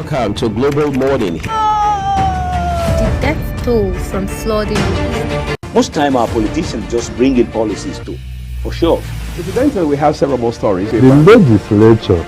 Welcome to Global Morning. The death toll from flooding. Most time our politicians just bring in policies too, for sure. Incidentally, we have several more stories. The legislature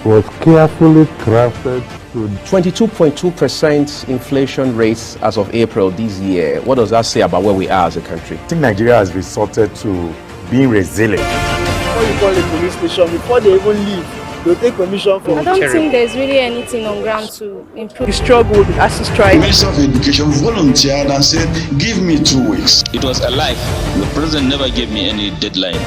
was carefully crafted to 22.2% inflation rates as of April this year. What does that say about where we are as a country? I think Nigeria has resorted to being resilient. Before you call a police station, before they even leave, they'll take permission from I don't think there's really anything on ground to improve. the struggle with ASU The strike. Minister of Education volunteered and said, give me 2 weeks. It was a lie. The president never gave me any deadline.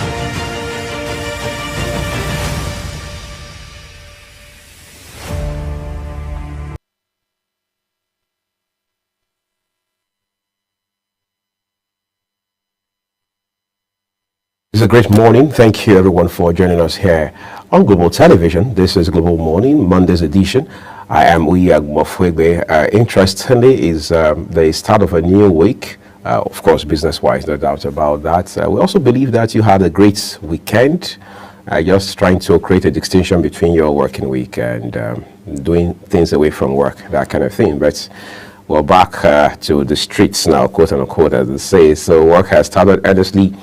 It's a great morning. Thank you everyone for joining us here on Global Television. This is Global Morning, Monday's edition. I am Uyag Mofwegbe. Interestingly, is the start of a new week. Of course, business-wise, no doubt about that. We also believe that you had a great weekend. Just trying to create a distinction between your working week and doing things away from work, that kind of thing. But we're back to the streets now, quote unquote, as they say. So work has started earnestly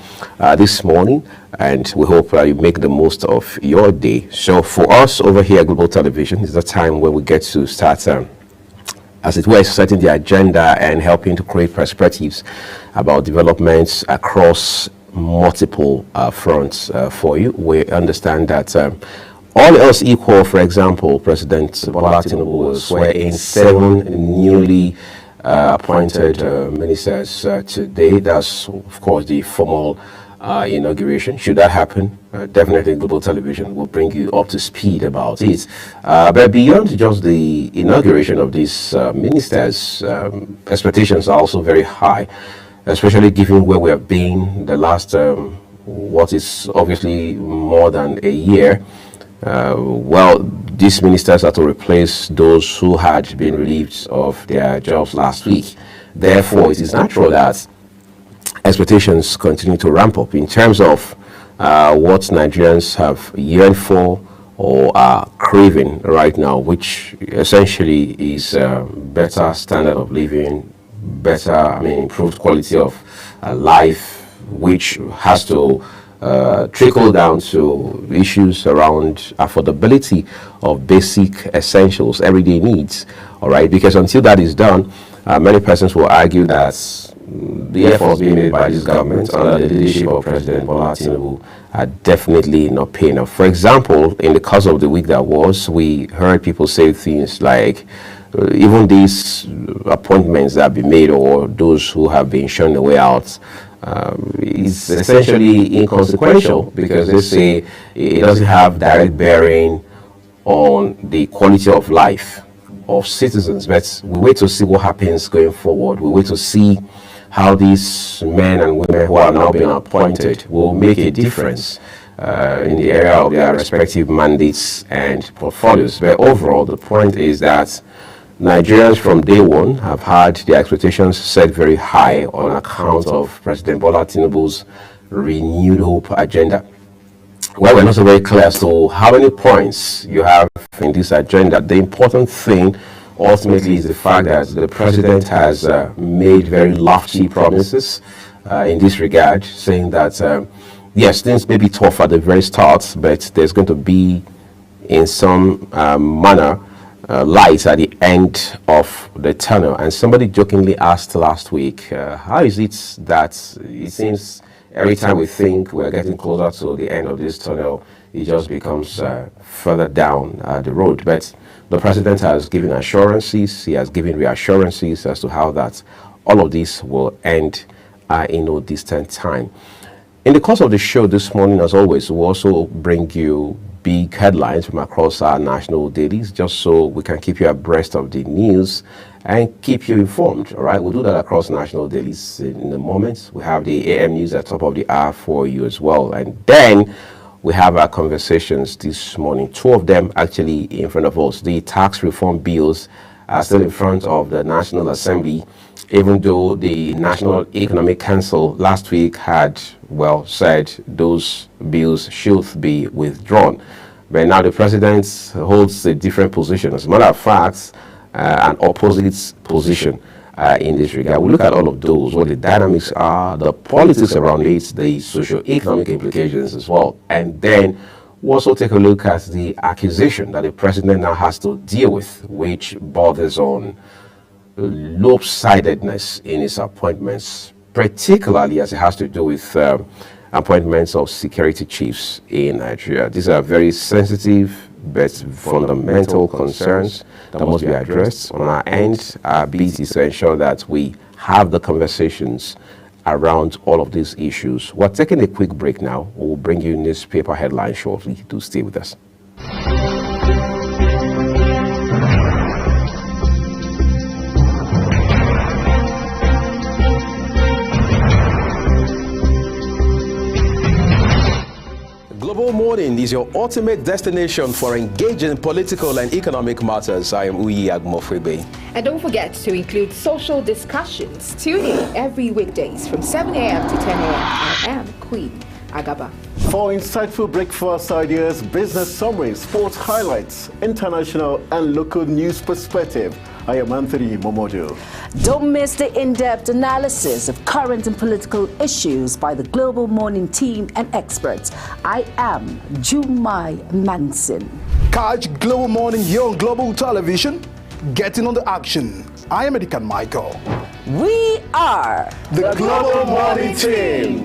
this morning, and we hope you make the most of your day. So for us over here at Global Television, is the time where we get to start, as it were, setting the agenda and helping to create perspectives about developments across multiple fronts for you. We understand that all else equal, for example, President Bola Tinubu will swear in 7 newly appointed ministers today. That's, of course, the formal inauguration. Should that happen, definitely Global Television will bring you up to speed about it. But beyond just the inauguration of these ministers, expectations are also very high, especially given where we have been the last, what is obviously more than a year. Well, these ministers are to replace those who had been relieved of their jobs last week. Therefore, it is natural that expectations continue to ramp up in terms of what Nigerians have yearned for or are craving right now, which essentially is better standard of living, better, improved quality of life, which has to trickle down to issues around affordability of basic essentials, everyday needs. All right, because until that is done, many persons will argue that the efforts being made by this government under the leadership of President Bola Tinubu are definitely not paying off. For example, in the course of the week that was, we heard people say things like, even these appointments that have been made or those who have been shown the way out is essentially inconsequential, because they say it doesn't have direct bearing on the quality of life of citizens. But we wait to see what happens going forward. We wait to see how these men and women who are now being appointed will make a difference in the area of their respective mandates and portfolios. But overall, the point is that Nigerians from day one have had their expectations set very high on account of President Bola Tinubu's renewed hope agenda. Well, we're not so very clear as to how many points you have in this agenda. The important thing ultimately is the fact that the president has made very lofty promises in this regard, saying that yes, things may be tough at the very start, but there's going to be in some manner light at the end of the tunnel. And somebody jokingly asked last week, how is it that it seems every time we think we're getting closer to the end of this tunnel, it just becomes further down the road? But the president has given assurances, he has given reassurances as to how that all of this will end in no distant time. In the course of the show this morning, as always, we'll also bring you big headlines from across our national dailies, just so we can keep you abreast of the news and keep you informed. All right, we'll do that across national dailies in a moment. We have the AM news at top of the hour for you as well, and then we have our conversations this morning. 2 of them actually in front of us. The tax reform bills are still in front of the National Assembly, even though the National Economic Council last week had, well, said those bills should be withdrawn. But now the president holds a different position. As a matter of fact, an opposite position in this regard. We look at all of those, what the dynamics are, the politics around it, the socio-economic implications as well. And then we'll also take a look at the accusation that the president now has to deal with, which borders on lopsidedness in his appointments, particularly as it has to do with appointments of security chiefs in Nigeria. These are very sensitive but fundamental concerns that must be addressed on our end. Our bit is to ensure that we have the conversations around all of these issues. We're taking a quick break now. We'll bring you newspaper headlines shortly. Do stay with us. Global Morning is your ultimate destination for engaging political and economic matters. I am Uyi Agmofwebe. And don't forget to include social discussions. Tune in every weekdays from 7 a.m. to 10 a.m. I am Queen Agaba. For insightful breakfast ideas, business summaries, sports highlights, international and local news perspective, I am Anthony Momodu. Don't miss the in-depth analysis of current and political issues by the Global Morning team and experts. I am Jumai Manson. Catch Global Morning here on Global Television. Getting on the action. I am Edikan Michael. We are the Global Morning team.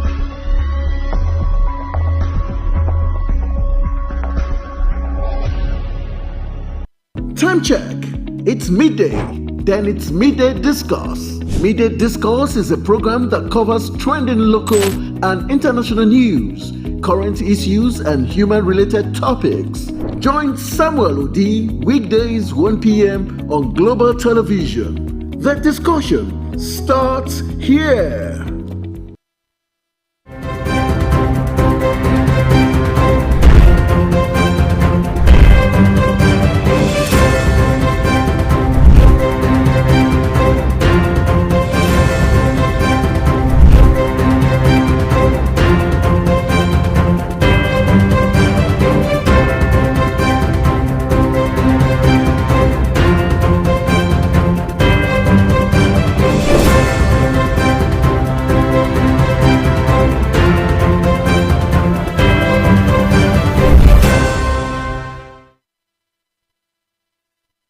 Time check. It's midday. Then it's Midday Discourse. Midday Discourse is a program that covers trending local and international news, current issues, and human-related topics. Join Samuel Odi weekdays 1 p.m. on Global Television. The discussion starts here.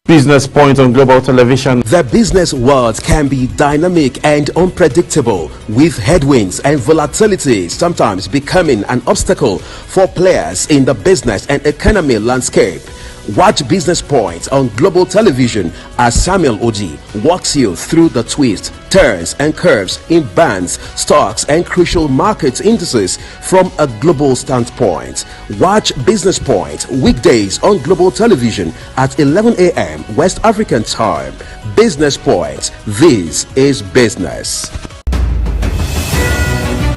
Business Point on Global Television. The business world can be dynamic and unpredictable, with headwinds and volatility sometimes becoming an obstacle for players in the business and economy landscape. Watch Business Point on Global Television as Samuel Odi walks you through the twists, turns and curves in bands, stocks and crucial market indices from a global standpoint. Watch Business Point weekdays on Global Television at 11 a.m. West African time. Business Point. This is business.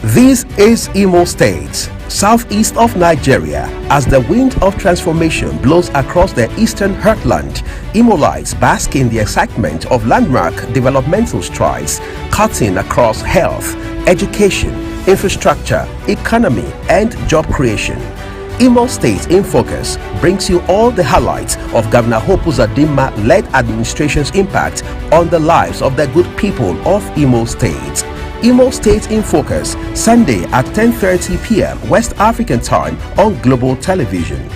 This is Imo State, southeast of Nigeria. As the wind of transformation blows across the eastern heartland, Imolites bask in the excitement of landmark developmental strides cutting across health, education, infrastructure, economy, and job creation. Imo State in Focus brings you all the highlights of Governor Hope Uzodinma-led administration's impact on the lives of the good people of Imo State. Imo State in Focus, Sunday at 10:30 p.m. West African time on Global Television.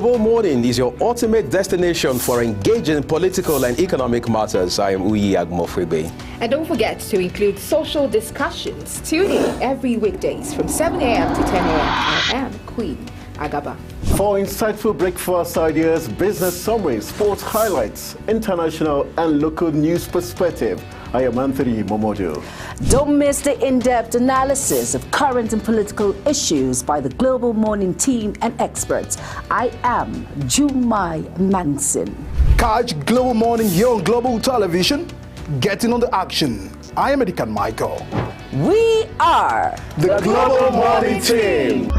Global Morning is your ultimate destination for engaging political and economic matters. I am Uyi Agmofwebe. And don't forget to include social discussions. Tune in every weekdays from 7 a.m. to 10 a.m. I am Queen Agaba. For insightful breakfast ideas, business summaries, sports highlights, international and local news perspective, I am Anthony Momodu. Don't miss the in-depth analysis of current and political issues by the Global Morning team and experts. I am Jumai Manson. Catch Global Morning here on Global Television. Getting on the action. I am Edikan Michael. We are the Global Morning team.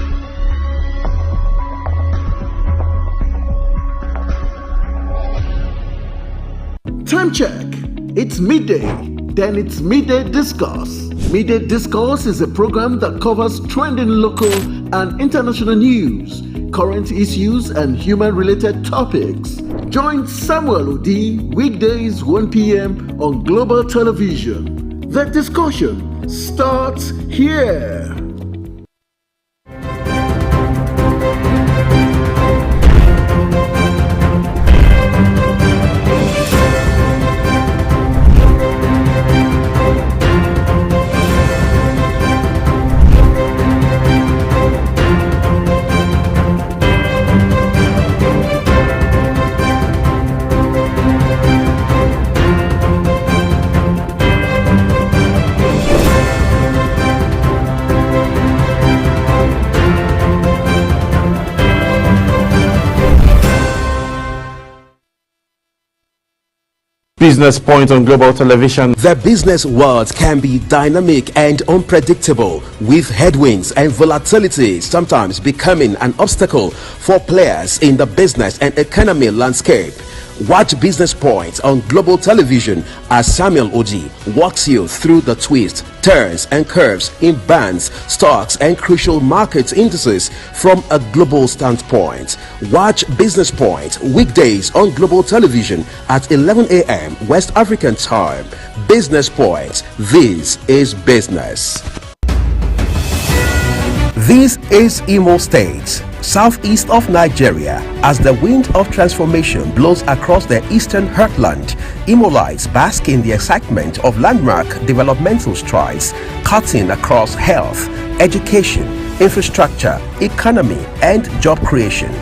Time check. It's midday. Then it's Midday Discourse. Midday Discourse is a program that covers trending local and international news, current issues, and human-related topics. Join Samuel Odi weekdays 1 p.m. on Global Television. The discussion starts here. Business Point on Global Television. The business world can be dynamic and unpredictable, with headwinds and volatility sometimes becoming an obstacle for players in the business and economy landscape. Watch Business Point on Global Television as Samuel Odi walks you through the twists, turns and curves in bands, stocks and crucial market indices from a global standpoint. Watch Business Point weekdays on Global Television at 11 a.m. West African time. Business Point. This is business. This is Imo State, southeast of Nigeria. As the wind of transformation blows across the eastern heartland, Imolites bask in the excitement of landmark developmental strides, cutting across health, education, infrastructure, economy, and job creation.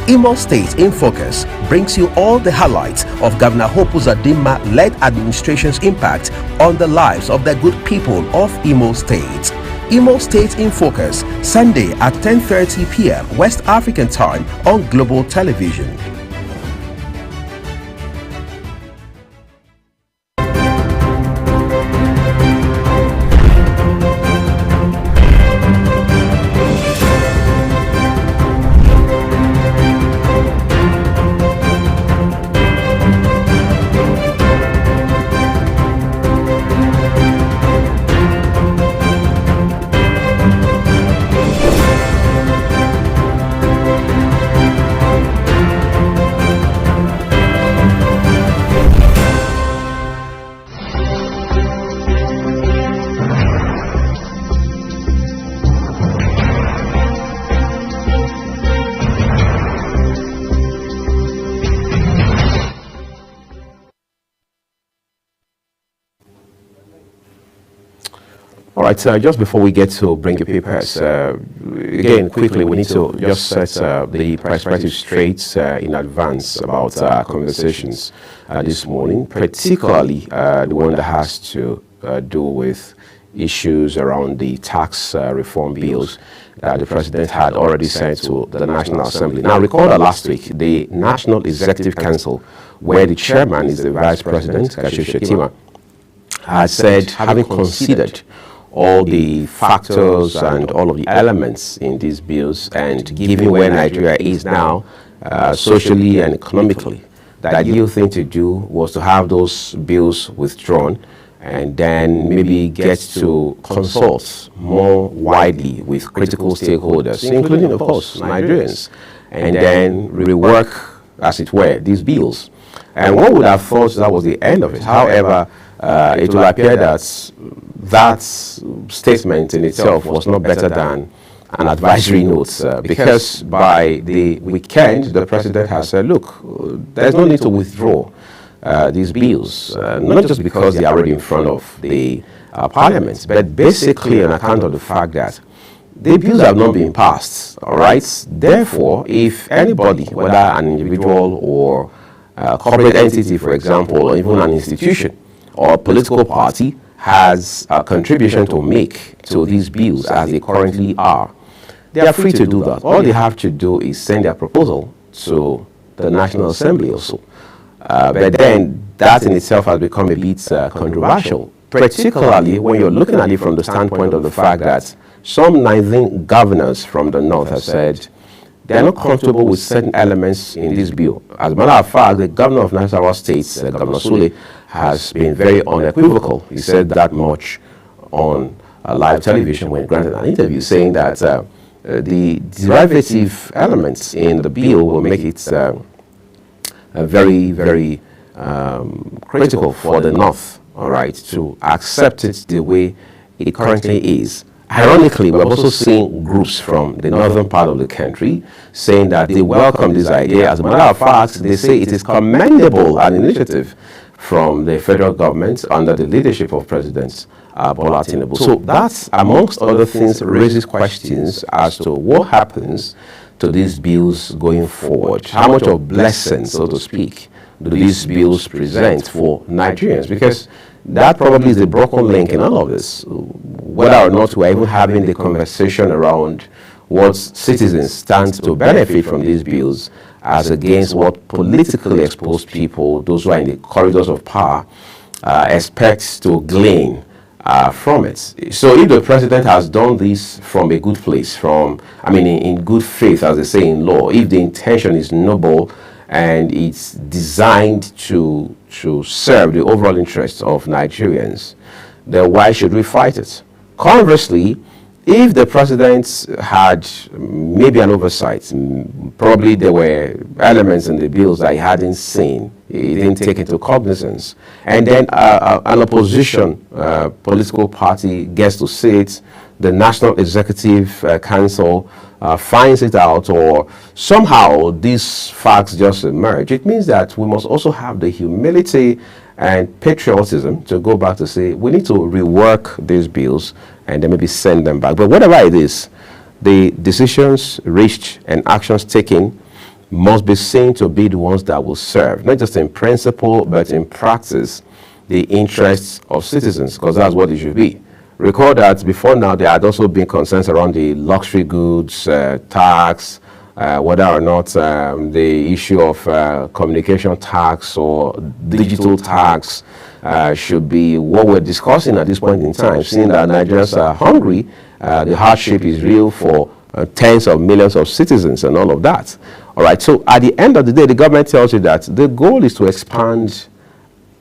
Imo State in Focus brings you all the highlights of Governor Hope Uzodinma-led administration's impact on the lives of the good people of Imo State. Imo State in Focus, Sunday at 10:30 p.m. West African time on Global Television. All right, just before we get to bring your papers, again, quickly, we need to just set the perspective straight in advance about our conversations this morning, particularly the one that has to do with issues around the tax reform bills that the President had already sent to the National Assembly. Now, recall that last week, the National Executive Council, where the chairman is the Vice President, Kashim Shettima, has said, having considered all the factors and all of the elements in these bills, and given where Nigeria is now, socially and economically, the ideal thing to do was to have those bills withdrawn and then maybe get to consult more widely with critical stakeholders, including, of course, Nigerians, and then rework, as it were, these bills. And one would have thought that was the end of it. However, it will appear that that statement in itself was not better than an advisory note because by the weekend, the president has said, look, there's no need to withdraw these bills, not just because they are already in front of the parliament, but basically on account of the fact that the bills have not been passed, all right? Therefore, if anybody, whether an individual or a corporate entity, for example, or even an institution or a political party has a contribution to make to these bills as they currently are, they are free to do that. All they have to do is send their proposal to the National Assembly also. But then that in itself has become a bit controversial, particularly when you're looking at it from the standpoint of the fact that some 19 governors from the north have said they are not comfortable with certain elements in this bill. As a matter of fact, the governor of Nasarawa State, Governor Sule, has been very unequivocal. He said that much on live television when granted an interview, saying that the derivative elements in the bill will make it very, very critical for the North, all right, to accept it the way it currently is. Ironically, we're also seeing groups from the northern part of the country saying that they welcome this idea. As a matter of fact, they say it is commendable an initiative from the federal government under the leadership of President Bola Tinubu. So that, amongst other things, raises questions as to what happens to these bills going forward. How much of blessing, so to speak, do these bills present for Nigerians? Because that probably is the broken link in all of this. Whether or not we're even having the conversation around what citizens stand to benefit from these bills as against what politically exposed people, those who are in the corridors of power, expect to glean from it. So if the president has done this from a good place, in good faith, as they say in law, if the intention is noble and it's designed to serve the overall interests of Nigerians, then why should we fight it? Conversely, if the president had maybe an oversight, probably there were elements in the bills that he hadn't seen, he didn't take into cognizance, and then an opposition political party gets to see it, the National Executive Council finds it out, or somehow these facts just emerge, it means that we must also have the humility and patriotism to go back to say we need to rework these bills and then maybe send them back. But whatever it is, the decisions reached and actions taken must be seen to be the ones that will serve, not just in principle, but in practice, the interests of citizens, because that's what it should be. Recall that before now there had also been concerns around the luxury goods tax, whether or not the issue of communication tax or digital tax should be what we're discussing at this point in time, seeing that Nigerians are hungry, the hardship is real for tens of millions of citizens and all of that. All right, so at the end of the day, the government tells you that the goal is to expand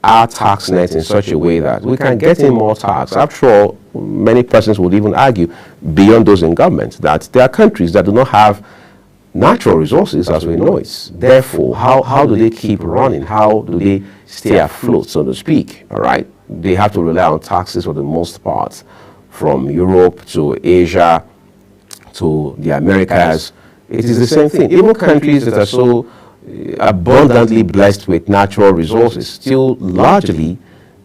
our tax net in such a way that we can get in more tax. After all, many persons would even argue, beyond those in government, that there are countries that do not have natural resources as we know it. Therefore, how do they keep running? How do they stay afloat, so to speak? All right, they have to rely on taxes for the most part, from Europe to Asia to the Americas. It is the same thing. Even countries that are so abundantly blessed with natural resources still largely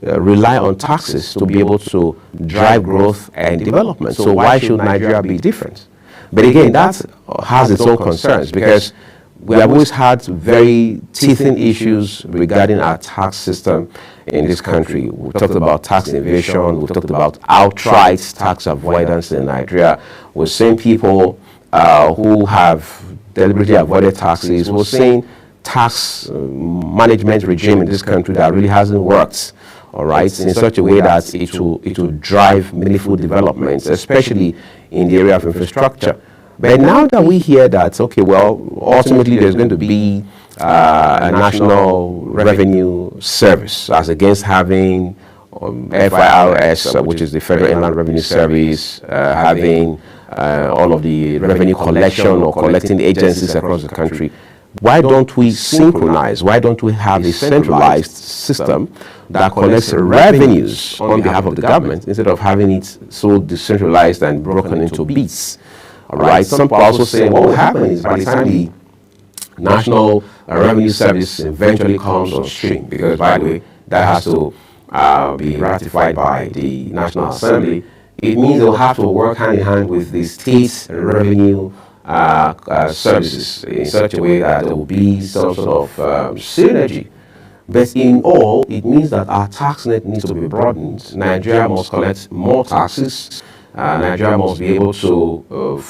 rely on taxes to be able to drive growth and development. So why should Nigeria be different? But again, that has its own concerns, because we have always had very teething issues regarding our tax system in this country. We've talked about tax evasion, we've talked about outright tax avoidance in Nigeria. We're seeing people who have deliberately avoided taxes. We're seeing tax management regime in this country that really hasn't worked, all right, in such a way that it will drive meaningful developments, especially in the area of infrastructure. But now that we hear that, okay, well, ultimately there's going to be a national revenue service as against having FIRS, which is the Federal Inland Revenue Service, having all of the revenue collection or collecting agencies across the country. Why don't we synchronize? Why don't we have a centralized system that collects revenues on behalf of the government instead of having it so decentralized and broken into bits? All right. Some people also say what will happen is by the time the National Revenue Service eventually comes on stream, because by the way, that has to be ratified by the National Assembly. It means they'll have to work hand in hand with the state revenue services in such a way that there will be some sort of synergy. But in all, it means that our tax net needs to be broadened. Nigeria must collect more taxes. Nigeria must be able to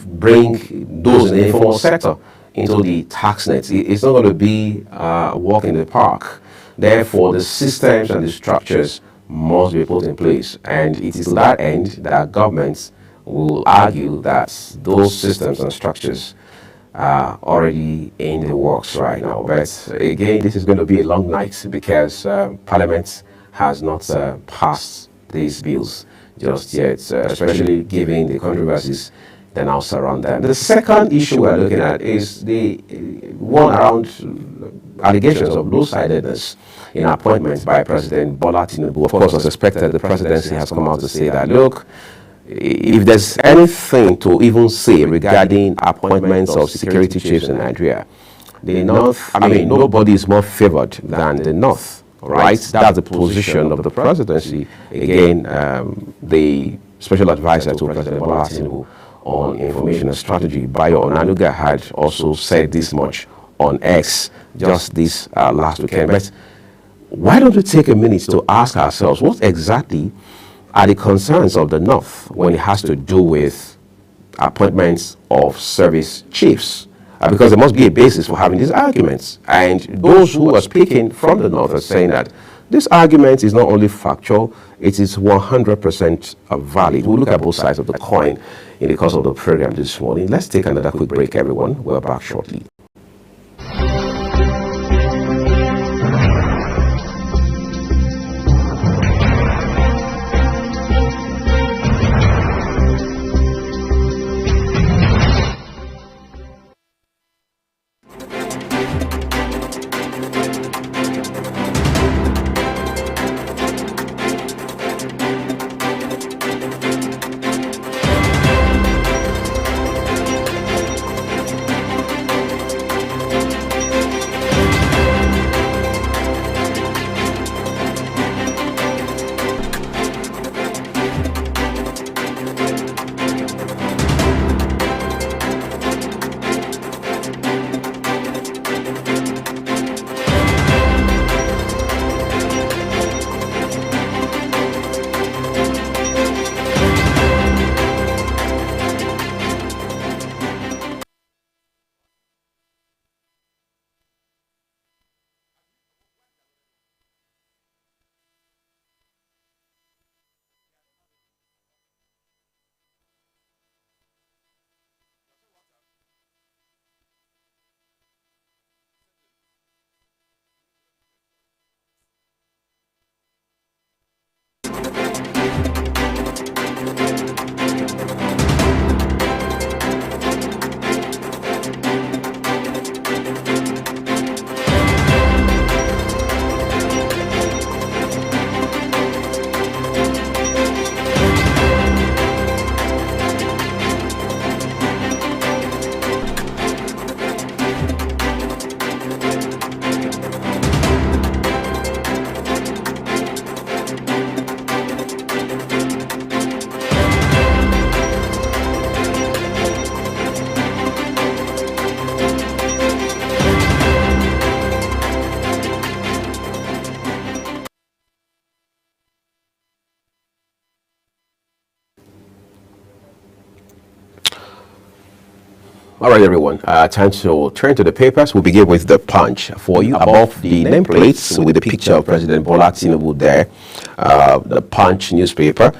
bring those in the informal sector into the tax net. It's not going to be a walk in the park. Therefore, the systems and the structures must be put in place. And it is to that end that governments will argue that those systems and structures are already in the works right now. But again, this is going to be a long night because Parliament has not passed these bills just yet, especially given the controversies that now surround them. The second issue we're looking at is the one around allegations of lopsidedness in appointments by President Bola Tinubu. Of course, as expected, the presidency has come out to say that, look, if there's anything to even say regarding appointments of security chiefs in Nigeria, the North, nobody is more favored than the North, right? That's the position of the presidency. Again, the special advisor to President Bola Tinubu on information and strategy, Bayo Onanuga, had also said this much on X just this last weekend. But why don't we take a minute to ask ourselves what exactly are the concerns of the North when it has to do with appointments of service chiefs? Because there must be a basis for having these arguments. And those who are speaking from the North are saying that this argument is not only factual, it is 100% valid. We'll look at both sides of the coin in the course of the program this morning. Let's take another quick break, everyone. We're back shortly. All right, everyone. Time to turn to the papers. We'll begin with the Punch for you. Above the nameplates with the picture of President Bola Tinubu there, the Punch newspaper.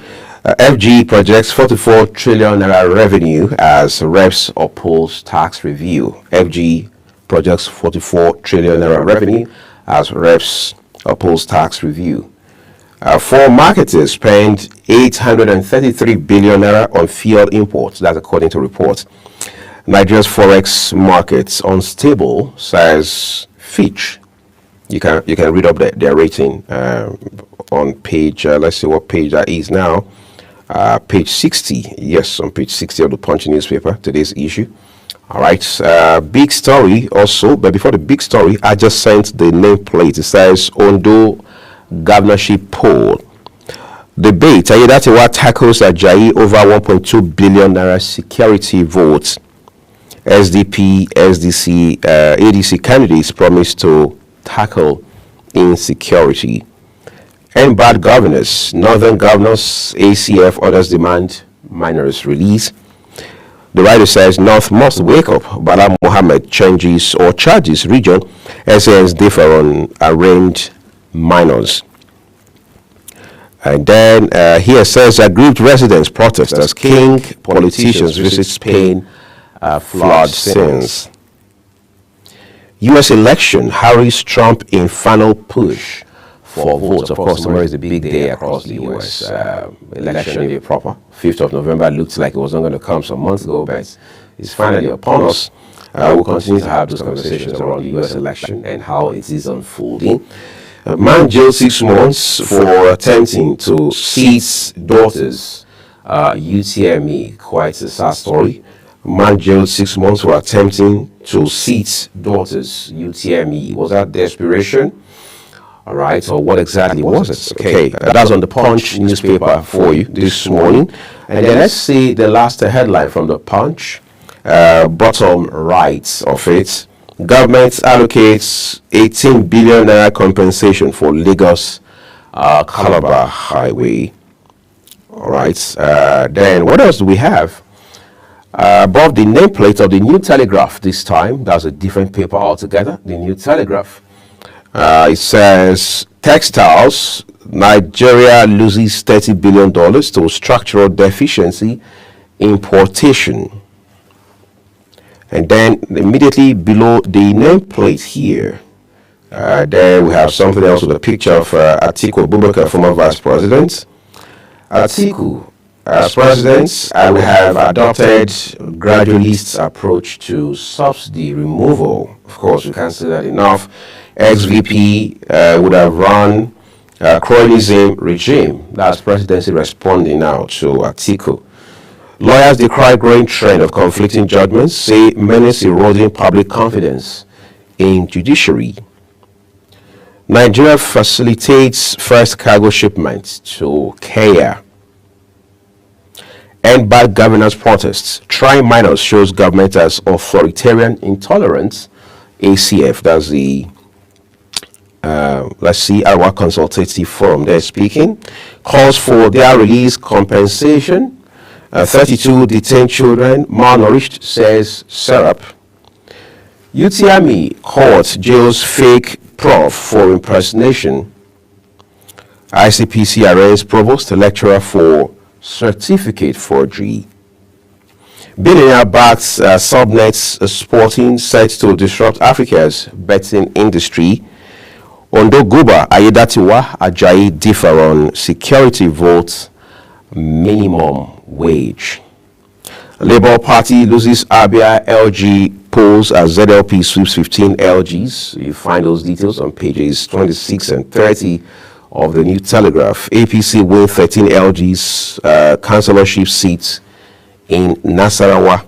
FG projects 44 trillion naira revenue as reps oppose tax review. FG projects 44 trillion naira revenue as reps oppose tax review. Foreign marketers spend 833 billion naira on fuel imports. That's according to reports. Nigeria's forex markets unstable, says Fitch. You can read up their rating on page. Let's see what page that is now. page 60. Yes, on page 60 of the Punch newspaper, today's issue. All right, big story also, but before the big story, I just sent the nameplate. It says Ondo governorship poll. Debate, Ayedatiwa tackles Ajayi over 1.2 billion naira security votes. SDP, SDC, ADC candidates promise to tackle insecurity. And bad governors, Northern governors, ACF orders demand minors release. The writer says North must wake up. Bala Mohammed changes or charges region SANs differ on arraigned minors. And then here says aggrieved residents protest as king politicians visit Spain flood scenes. U.S. election, Harris Trump in final push for votes. Of course, tomorrow is a big day across the U.S. Election day proper. 5th of November looked like it was not going to come some months ago, but it's finally upon us. We'll continue to have those conversations around the U.S. election and how it is unfolding. Man jailed 6 months for attempting to seat daughters. UTME, quite a sad story. Man jailed 6 months for attempting to seat daughters. UTME. Was that desperation? All right, or what exactly was it? Okay, that's on the Punch newspaper for you this morning. And then let's see the last headline from the Punch. Bottom right of it. Government allocates 18 billion naira compensation for Lagos Calabar Highway. All right, then what else do we have? Above the nameplate of the New Telegraph this time, that's a different paper altogether, the New Telegraph. It says, textiles, Nigeria loses $30 billion to structural deficiency importation. And then immediately below the nameplate here, then we have something else with a picture of Atiku Abubakar, former vice president. Atiku, as president, we have adopted gradualist approach to subsidy removal. Of course, we can't say that enough. Ex-VP would have run cronyism regime. That's presidency responding now to Atiku. Lawyers decry growing trend of conflicting judgments, say menace eroding public confidence in judiciary. Nigeria facilitates first cargo shipment to Kenya. End bad governance protests. Trying minors shows government as authoritarian intolerant. ACF, that's the let's see, our consultative forum there speaking. Calls for their release compensation. 32 detained children malnourished, says Serap. UTME court jails fake prof for impersonation. ICPC arrests provost lecturer for certificate forgery. Billionaire backs Subnets Sporting set to disrupt Africa's betting industry. Ondo Guba, Ayedatiwa, Ajayi differ on security votes, minimum wage. Labour Party loses Abia LG polls as ZLP sweeps 15 LGs. You find those details on pages 26 and 30 of the New Telegraph. APC win 13 LGs, councillorship seats in Nasarawa.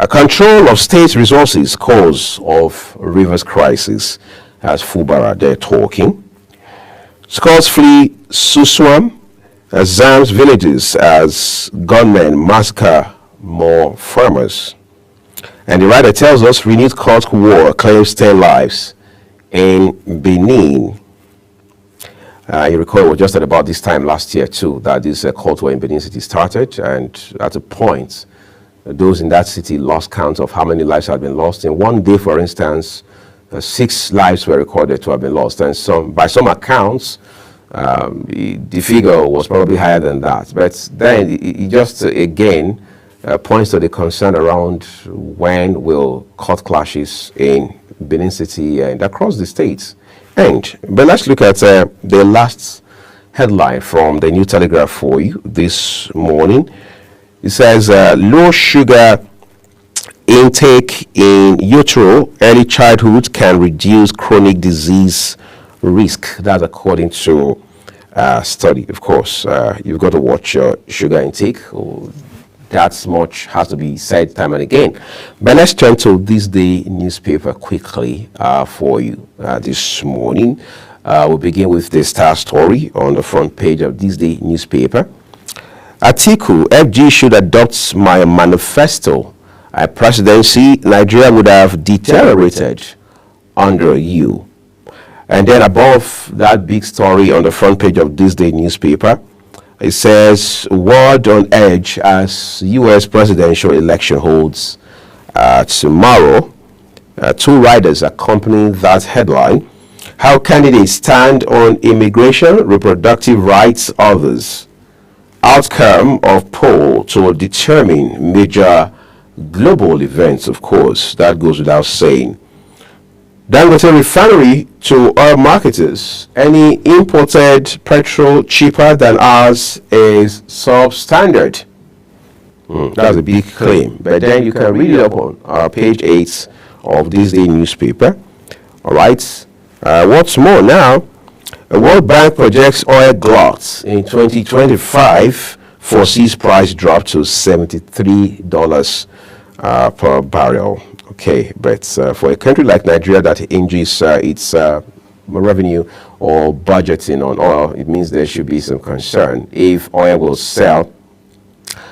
Control of state resources, cause of rivers crisis, as Fubara there talking. Scots flee Suswam, Zams villages as gunmen massacre more farmers. And the writer tells us renewed court war claims 10 lives in Benin. You recall it was just at about this time last year too that this court war in Benin City started, and at a point those in that city lost count of how many lives had been lost. In one day, for instance, 6 lives were recorded to have been lost, and by some accounts the figure was probably higher than that. But then it just again points to the concern around when will court clashes in Benin City and across the states end. But let's look at the last headline from the New Telegraph for you this morning. It says low sugar intake in utero early childhood can reduce chronic disease risk. That's according to study. Of course, you've got to watch your sugar intake. That much has to be said time and again. But let's turn to this day newspaper quickly for you this morning. We'll begin with the star story on the front page of this day newspaper. Atiku, FG should adopt my manifesto. At presidency, Nigeria would have deteriorated under you. And then above that big story on the front page of this day newspaper, it says, world on edge as U.S. presidential election holds tomorrow. Two riders accompany that headline. How candidates stand on immigration, reproductive rights, others. Outcome of poll to determine major global events, of course. That goes without saying. Dangote refinery to oil marketers. Any imported petrol cheaper than ours is substandard. That's a big claim. But then you can read it up on page 8 of this day newspaper. All right. What's more now, the World Bank projects oil glut in 2025, foresees price drop to $73 per barrel. Okay, but for a country like Nigeria that hinges its revenue or budgeting on oil, it means there should be some concern if oil will sell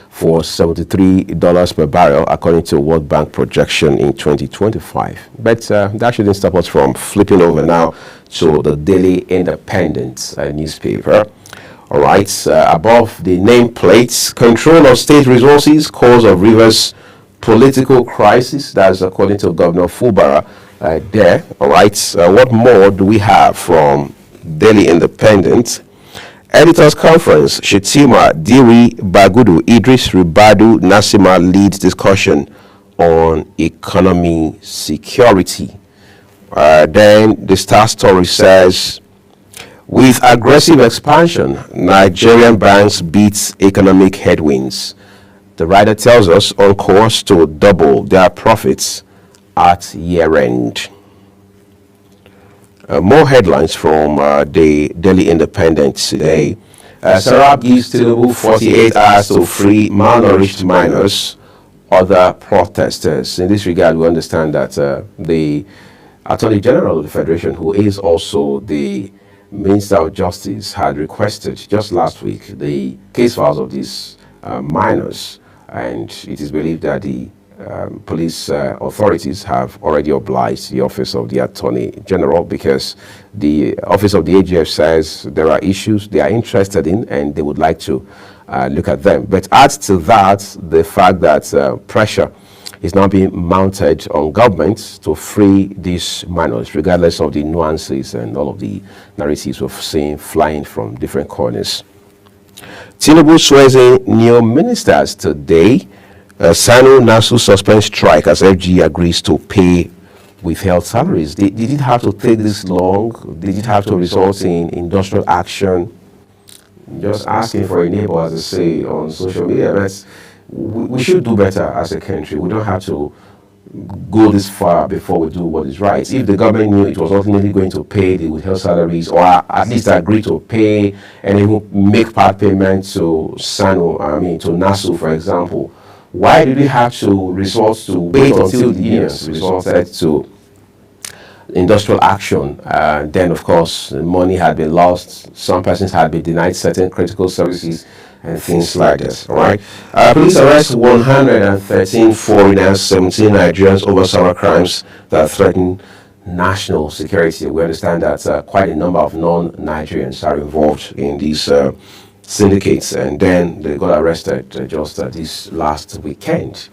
for $73 per barrel according to World Bank projection in 2025. But that shouldn't stop us from flipping over now to the Daily Independent newspaper. All right, above the nameplates, control of state resources, cause of rivers political crisis. That's according to Governor Fubara there. All right, what more do we have from Daily Independent? Editors Conference, Shetima, Diri, Bagudu, Idris, Ribadu, Nasima leads discussion on economy security. Then the Star Story says, with aggressive expansion, Nigerian banks beat economic headwinds. The writer tells us on course to double their profits at year-end. More headlines from the Daily Independent today. Sarab gives Tinubu 48 hours to free malnourished minors, other protesters. In this regard, we understand that the Attorney General of the Federation, who is also the Minister of Justice, had requested just last week the case files of these minors, and it is believed that the police authorities have already obliged the Office of the Attorney General, because the Office of the AGF says there are issues they are interested in and they would like to look at them. But add to that the fact that pressure is now being mounted on government to free these minors, regardless of the nuances and all of the narratives we've seen flying from different corners. Tinubu swears in new ministers today. Sanu Nasu suspends strike as FG agrees to pay withheld salaries. Did it have to take this long? Did it have to result in industrial action? Just asking for a neighbor, as they say on social media. But we should do better as a country. We don't have to go this far before we do what is right. If the government knew it was ultimately going to pay the withheld salaries, or at least agree to pay and even make part payment to Sanu, to Nasu, for example, why did we have to resort to wait until the unions resorted to industrial action? Then, of course, money had been lost. Some persons had been denied certain critical services and things like this. All right. Police arrest 113 foreigners, 17 Nigerians over cyber crimes that threaten national security. We understand that quite a number of non-Nigerians are involved in these syndicates, and then they got arrested just this last weekend.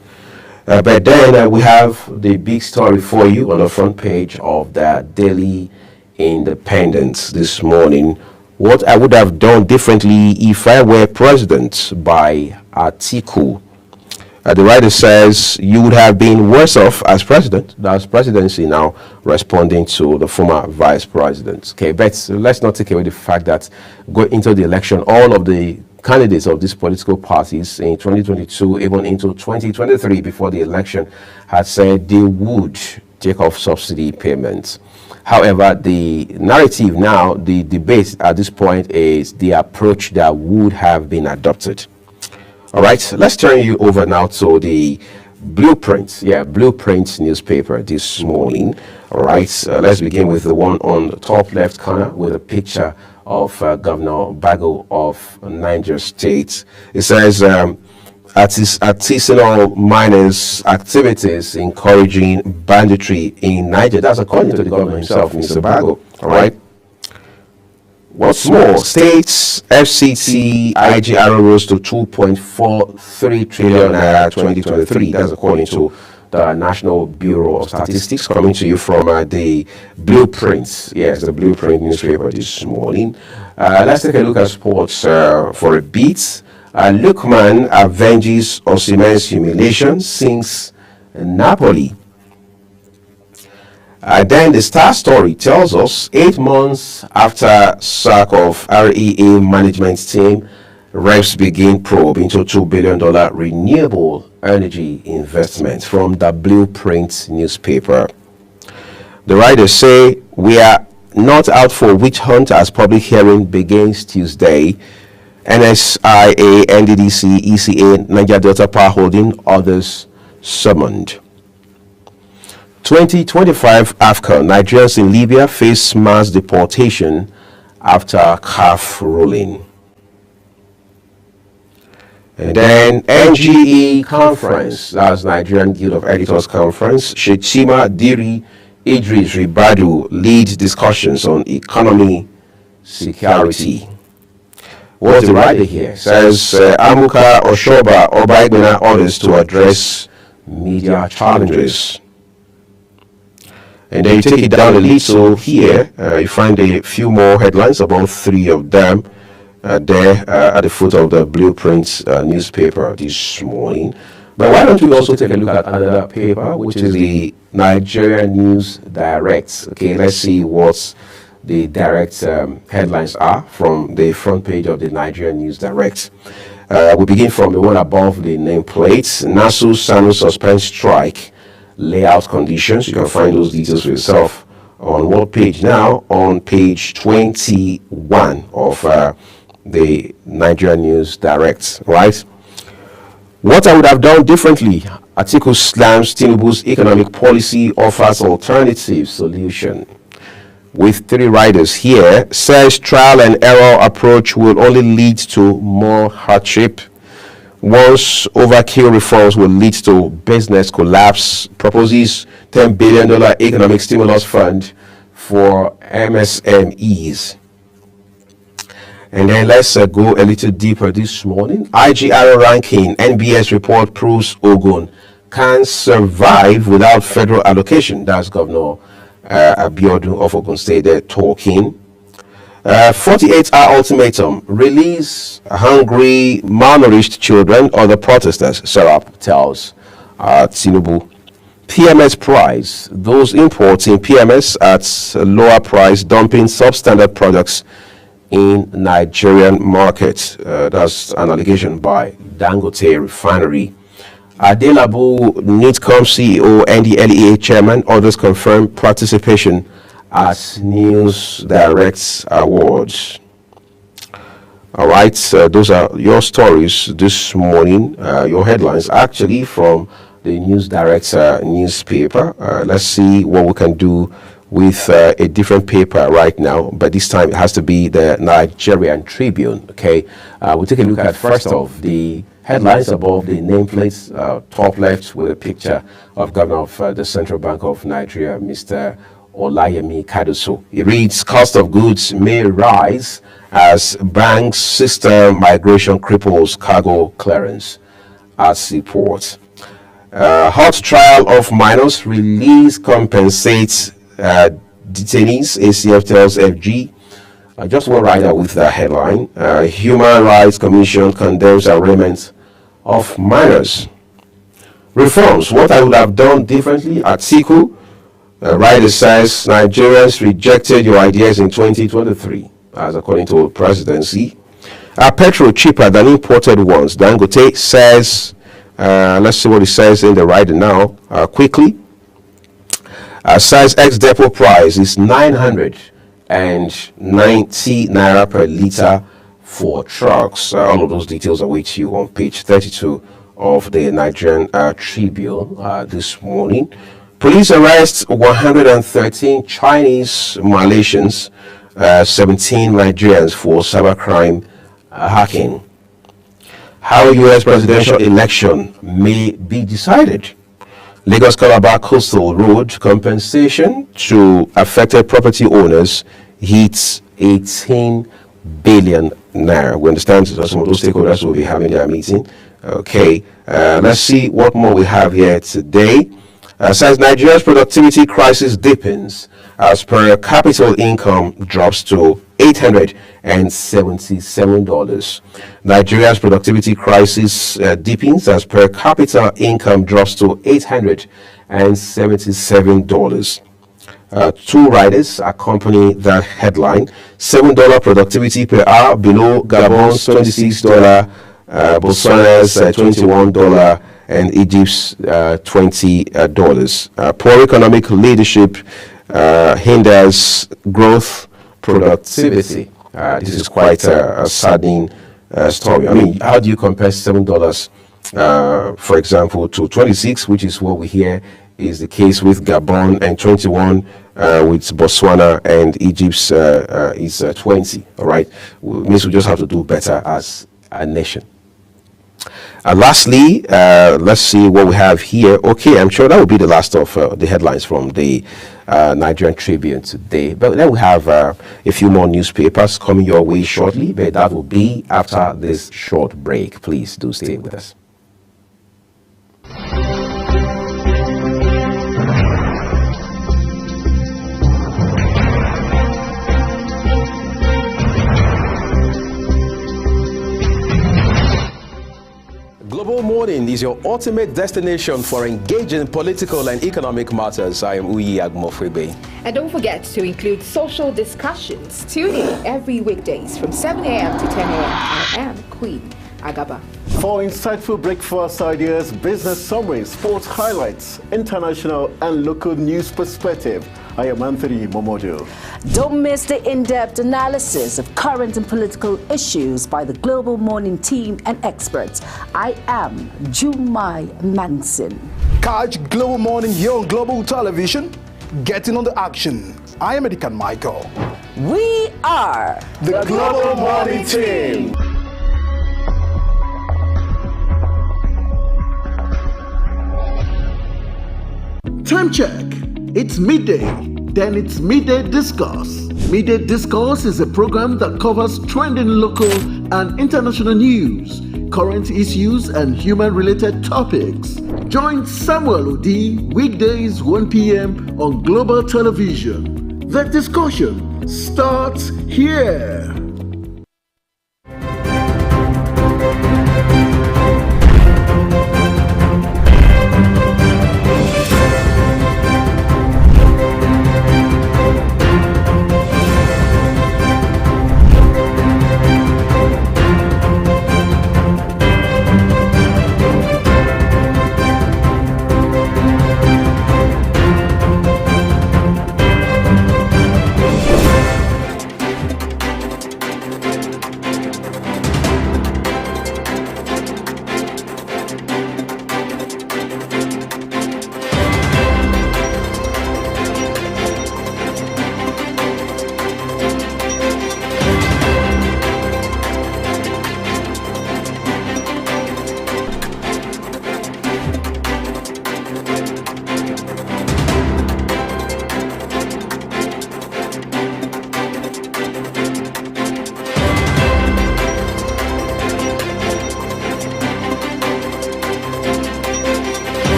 But then we have the big story for you on the front page of the Daily Independent this morning. What I would have done differently if I were president, by Atiku. The writer says you would have been worse off as president. That's presidency now responding to the former vice president. Okay, but let's not take away the fact that going into the election, all of the candidates of these political parties in 2022, even into 2023, before the election, had said they would take off subsidy payments. However, the narrative now, the debate at this point is the approach that would have been adopted. All right, let's turn you over now to the Blueprint. Blueprint newspaper this morning. All right, let's begin with the one on the top left corner with a picture of Governor Bago of Niger State. It says, artisanal miners' activities encouraging banditry in Niger. That's according to the governor himself, Mr. Bago. All right. What's more, states FCT IGR rose to 2.43 trillion naira 2023. That's according to the National Bureau of Statistics, coming to you from the Blueprint. Yes, the Blueprint newspaper this morning. Let's take a look at sports for a bit. Lookman avenges Osimhen's humiliation, sings Napoli. Then the Star Story tells us 8 months after sack of REA management team, reps begin probe into $2 billion renewable energy investment from the Blueprint newspaper. The writers say, we are not out for witch hunt as public hearing begins Tuesday. NSIA, NDDC, ECA, Niger Delta Power Holding, others summoned. 2025 AFCON, Nigerians in Libya face mass deportation after CAF ruling. And then NGE conference, that's Nigerian Guild of Editors Conference, Shetima Diri Idris Ribadu lead discussions on economy security. What's the writer here? Says Amuka Oshoba Obaiguna orders to address media challenges. And then you take it down a little here, you find a few more headlines, about 3 of them there at the foot of the Blueprint newspaper this morning. But why don't we also take a look at another paper, which is the Nigerian News Direct. Okay, let's see what the direct headlines are from the front page of the Nigerian News Direct. We begin from the one above the nameplate. NASU SANU suspends strike layout conditions. You can find those details for yourself on what page now? On page 21 of the Nigerian News Direct, right? What I would have done differently. Atiku slams Tinubu's economic policy, offers alternative solution. With 3 writers here, says trial and error approach will only lead to more hardship. Once overkill reforms will lead to business collapse, proposes $10 billion economic stimulus fund for MSMEs. And then let's go a little deeper this morning. IGR ranking, NBS report proves Ogun can survive without federal allocation. That's Governor Abiodun of Ogun State there talking. 48-hour ultimatum, release hungry, malnourished children or the protesters, Serap tells Tinubu. PMS price, those importing PMS at a lower price, dumping substandard products in Nigerian markets. That's an allegation by Dangote Refinery. Adelabu NITCOM CEO and the LEA chairman, others confirm participation at News Direct Awards. All right, those are your stories this morning, your headlines actually from the News Direct newspaper. Let's see what we can do with a different paper right now, but this time it has to be the Nigerian Tribune. Okay, we'll take a look at first of the headlines above the nameplates, top left with a picture of Governor of the Central Bank of Nigeria, Mr. Olayemi Kadoso. It reads, cost of goods may rise as bank system migration cripples cargo clearance at seaport. Hot trial of minors, release compensates detainees, ACF tells FG. Just one writer with that headline. Human Rights Commission condemns arraignment of minors. Reforms, what I would have done differently at Atiku. Writer says Nigerians rejected your ideas in 2023, as according to presidency. petrol cheaper than imported ones. Dangote says, let's see what it says in the writing now, quickly. Says ex-depot price is 990 naira per litre for trucks. All of those details await you on page 32 of the Nigerian Tribune this morning. Police arrest 113 Chinese Malaysians, 17 Nigerians for cybercrime hacking. How U.S. presidential election may be decided. Lagos Calabar Coastal Road compensation to affected property owners hits 18 billion naira. We understand that some of those stakeholders will be having their meeting. Okay, let's see what more we have here today. Says Nigeria's productivity crisis deepens as per capital income drops to $877. Nigeria's productivity crisis deepens as per capita income drops to $877. Two riders accompany that headline. $7 productivity per hour below Gabon's $26, Botswana's $21, and Egypt's $20. Poor economic leadership hinders growth productivity. This is quite a saddening story. I mean, how do you compare $7, for example, to 26, which is what we hear is the case with Gabon, and 21 with Botswana, and Egypt's is 20. All right, means we just have to do better as a nation. Lastly, let's see what we have here. Okay, I'm sure that will be the last of the headlines from the Nigerian Tribune today. But then we have a few more newspapers coming your way shortly, but that will be after this short break. Please do stay with us. Global Morning is your ultimate destination for engaging political and economic matters. I am Uyi Agmofwebe. And don't forget to include social discussions. Tune in every weekdays from 7 a.m. to 10 a.m. I am Queen Agaba. For insightful breakfast ideas, business summaries, sports highlights, international and local news perspective, I am Anthony Momodu. Don't miss the in-depth analysis of current and political issues by the Global Morning team and experts. I am Jumai Manson. Catch Global Morning here on Global Television. Getting on the action. I am Edikan Michael. We are the Global Morning team. Time check. It's midday. Then it's Midday Discourse. Midday Discourse is a program that covers trending local and international news, current issues, and human-related topics. Join Samuel Odi weekdays 1 p.m. on Global Television. The discussion starts here.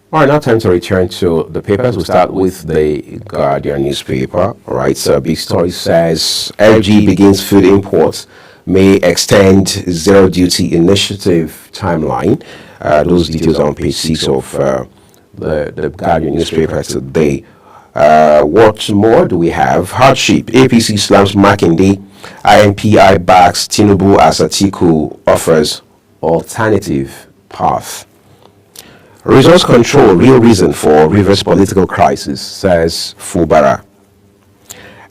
All right, now time to return to the papers. We'll start with the Guardian newspaper. All right, so big story says LG begins food imports, may extend zero duty initiative timeline. Those details are on page 6 of the Guardian newspaper today. What more do we have? Hardship. APC slams Makinde. INPI backs Tinubu as Atiku offers alternative path. Resource control, real reason for Rivers political crisis, says Fubara.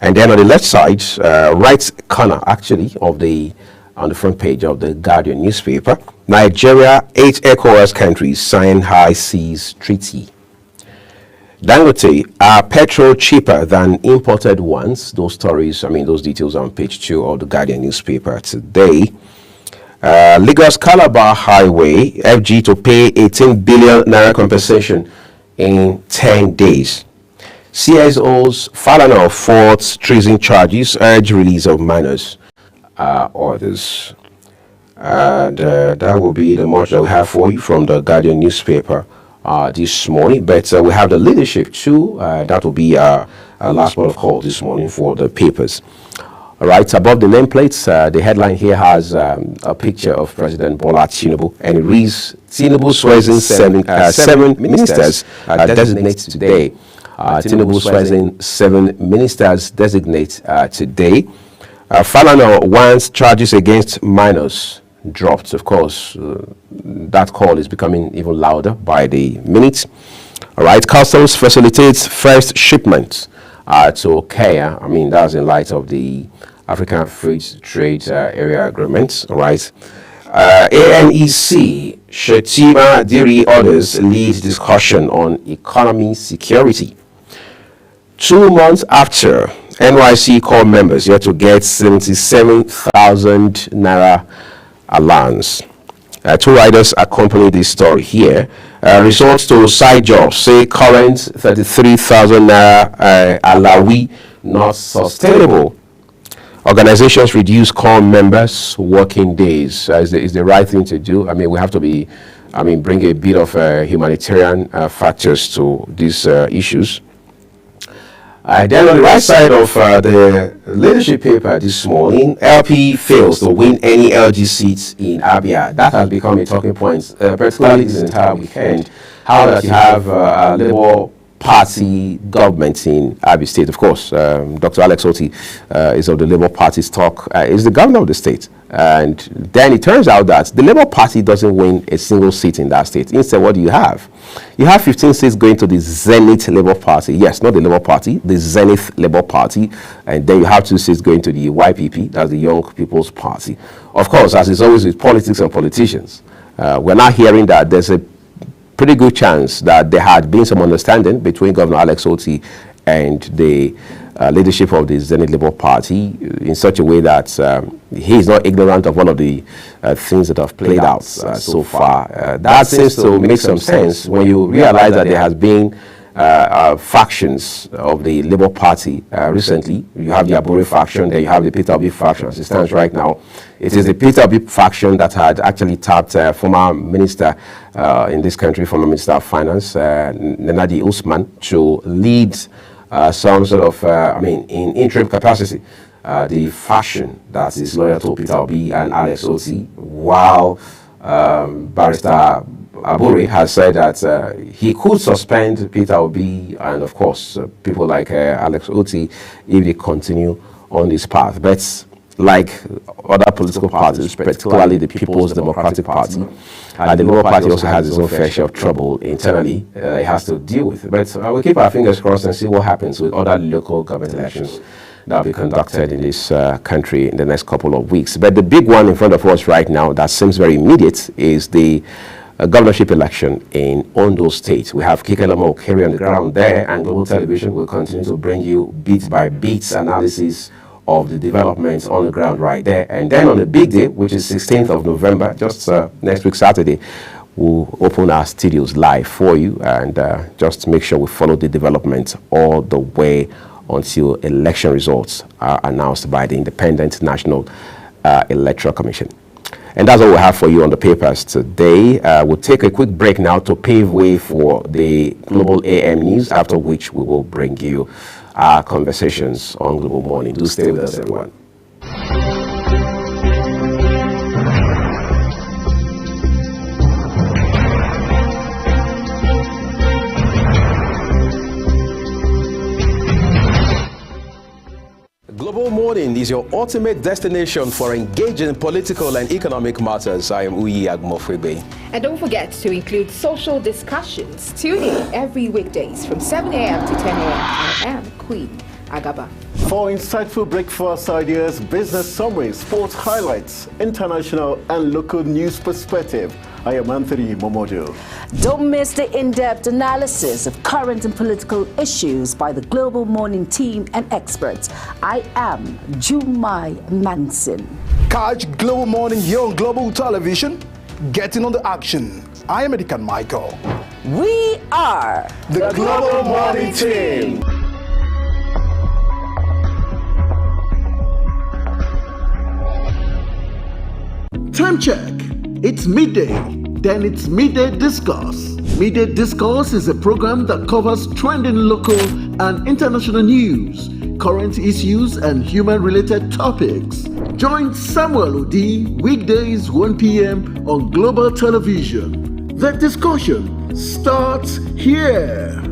And then on the left side, right corner actually on the front page of the Guardian newspaper, Nigeria, 8 ECOWAS countries sign high seas treaty. Dangote, are petrol cheaper than imported ones? Those stories, those details are on page 2 of the Guardian newspaper today. Lagos Calabar Highway, FG to pay 18 billion naira compensation in 10 days. CSO's Falana fought treason charges, urge release of minors orders. And that will be the much that we have for you from the Guardian newspaper this morning. But we have the leadership too. That will be our last port of call this morning for the papers. All right, above the nameplates, the headline here has a picture of President Bola Tinubu, and it reads, Tinubu swears in seven ministers designate today. Tinubu swears in 7 ministers designate today. Falana wants charges against minors dropped. Of course, that call is becoming even louder by the minute. All right, Customs facilitates first shipment to Kenya. That's in light of the African Free Trade Area Agreement. All right. ANEC, Shetima Diri others lead discussion on economy security. 2 months after, NYC core members yet to get 77,000 naira allowance. 2 writers accompany this story here. Results to side jobs say current 33,000 naira alawi not sustainable. Organizations reduce core members' working days. Is the right thing to do? We have to be, bring a bit of humanitarian factors to these issues. Then on the right side of the leadership paper this morning, LP fails to win any LG seats in Abia. That has become a talking point, particularly this entire weekend. How that you have a Labour Party government in Abia State. Of course, Dr. Alex Oti is of the Labour Party's talk, is the governor of the state. And then it turns out that the Labour Party doesn't win a single seat in that state. Instead, what do you have? You have 15 seats going to the Zenith Labour Party. Yes, not the Labour Party, the Zenith Labour Party. And then you have 2 seats going to the YPP, that's the Young People's Party. Of course, as is always with politics and politicians, we're now hearing that there's a pretty good chance that there had been some understanding between Governor Alex Oti and the leadership of the Zenith Labour Party in such a way that he is not ignorant of one of the things that have played out so far. That seems to make some sense when you realize that there has been factions of the Labour Party recently. You have the Abure faction, then you have the Peter Obi faction. As it stands right now, it is the Peter Obi faction that had actually tapped former minister in this country, former Minister of Finance, Nenadi Usman, to lead some sort of, in interim capacity, the faction that is loyal to Peter Obi and Alex Oti, while Barrister Abure has said that he could suspend Peter Obi and, of course, people like Alex Oti if they continue on this path. But like other political parties, particularly the People's Democratic Party, the Labour Party also has its own fair share of trouble internally it has to deal with. But we'll keep our fingers crossed and see what happens with other local government elections that will be conducted in this country in the next couple of weeks. But the big one in front of us right now that seems very immediate is the governorship election in Ondo State. We have Kikelama Okeri on the ground there, and Global Television will continue to bring you beat by beat analysis of the developments on the ground right there. And then on the big day, which is 16th of November, just next week Saturday, we'll open our studios live for you and just make sure we follow the development all the way until election results are announced by the Independent National Electoral Commission. And that's all we have for you on the papers today. We'll take a quick break now to pave way for the Global AM News, after which we will bring you our conversations on Global Morning. Do stay with us, everyone. Morning is your ultimate destination for engaging political and economic matters. I am Uyi Agmofwebe. And don't forget to include social discussions. Tune in every weekdays from 7 a.m. to 10 a.m. I am Queen Agaba. For insightful breakfast ideas, business summaries, sports highlights, international and local news perspective, I am Anthony Momodu. Don't miss the in-depth analysis of current and political issues by the Global Morning team and experts. I am Jumai Manson. Catch Global Morning here on Global Television. Getting on the action. I am Edikan Michael. We are the Global Morning team. Time check. It's midday. Then it's Midday Discourse. Midday Discourse is a program that covers trending local and international news, current issues, and human-related topics. Join Samuel Odi weekdays 1 p.m. on Global Television. The discussion starts here.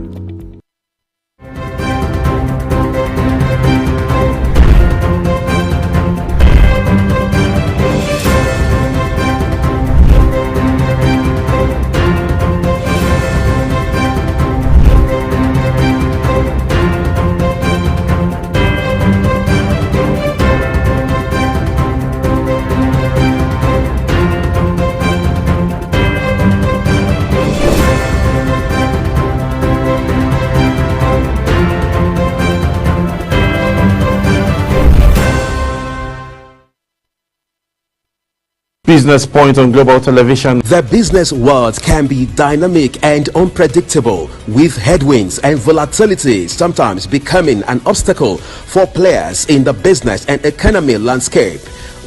Business Point on Global Television. The business world can be dynamic and unpredictable, with headwinds and volatility sometimes becoming an obstacle for players in the business and economy landscape.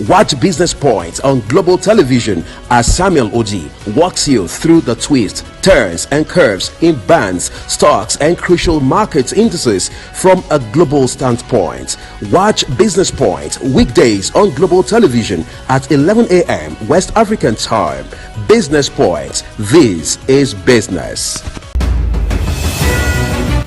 Watch Business Point on Global Television as Samuel Odi walks you through the twists, turns and curves in bonds, stocks and crucial market indices from a global standpoint. Watch Business Point weekdays on Global Television at 11 a.m. West African time. Business Point. This is business.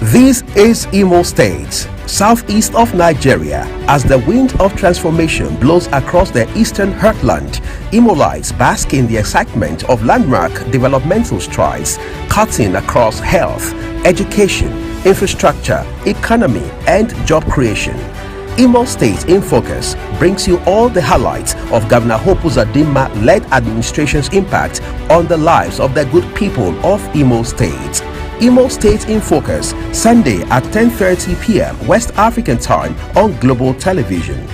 This is Imo State, southeast of Nigeria. As the wind of transformation blows across the eastern heartland, Imolites bask in the excitement of landmark developmental strides cutting across health, education, infrastructure, economy, and job creation. Imo State in Focus brings you all the highlights of Governor Hope Uzodinma-led administration's impact on the lives of the good people of Imo State. Imo State in Focus, Sunday at 10:30 p.m. West African time on Global Television.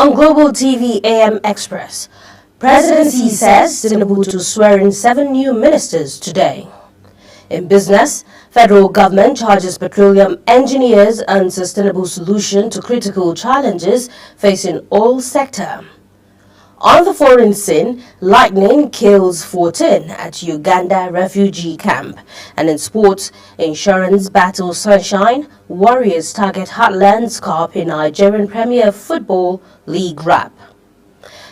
On Global TV AM Express, Presidency says Tinubu to swear in 7 new ministers today. In business, federal government charges petroleum engineers unsustainable solution to critical challenges facing oil sector. On the foreign scene, lightning kills 14 at Uganda refugee camp. And in sports, insurance battles sunshine, Warriors target Heartlands Cup in Nigerian Premier Football League wrap.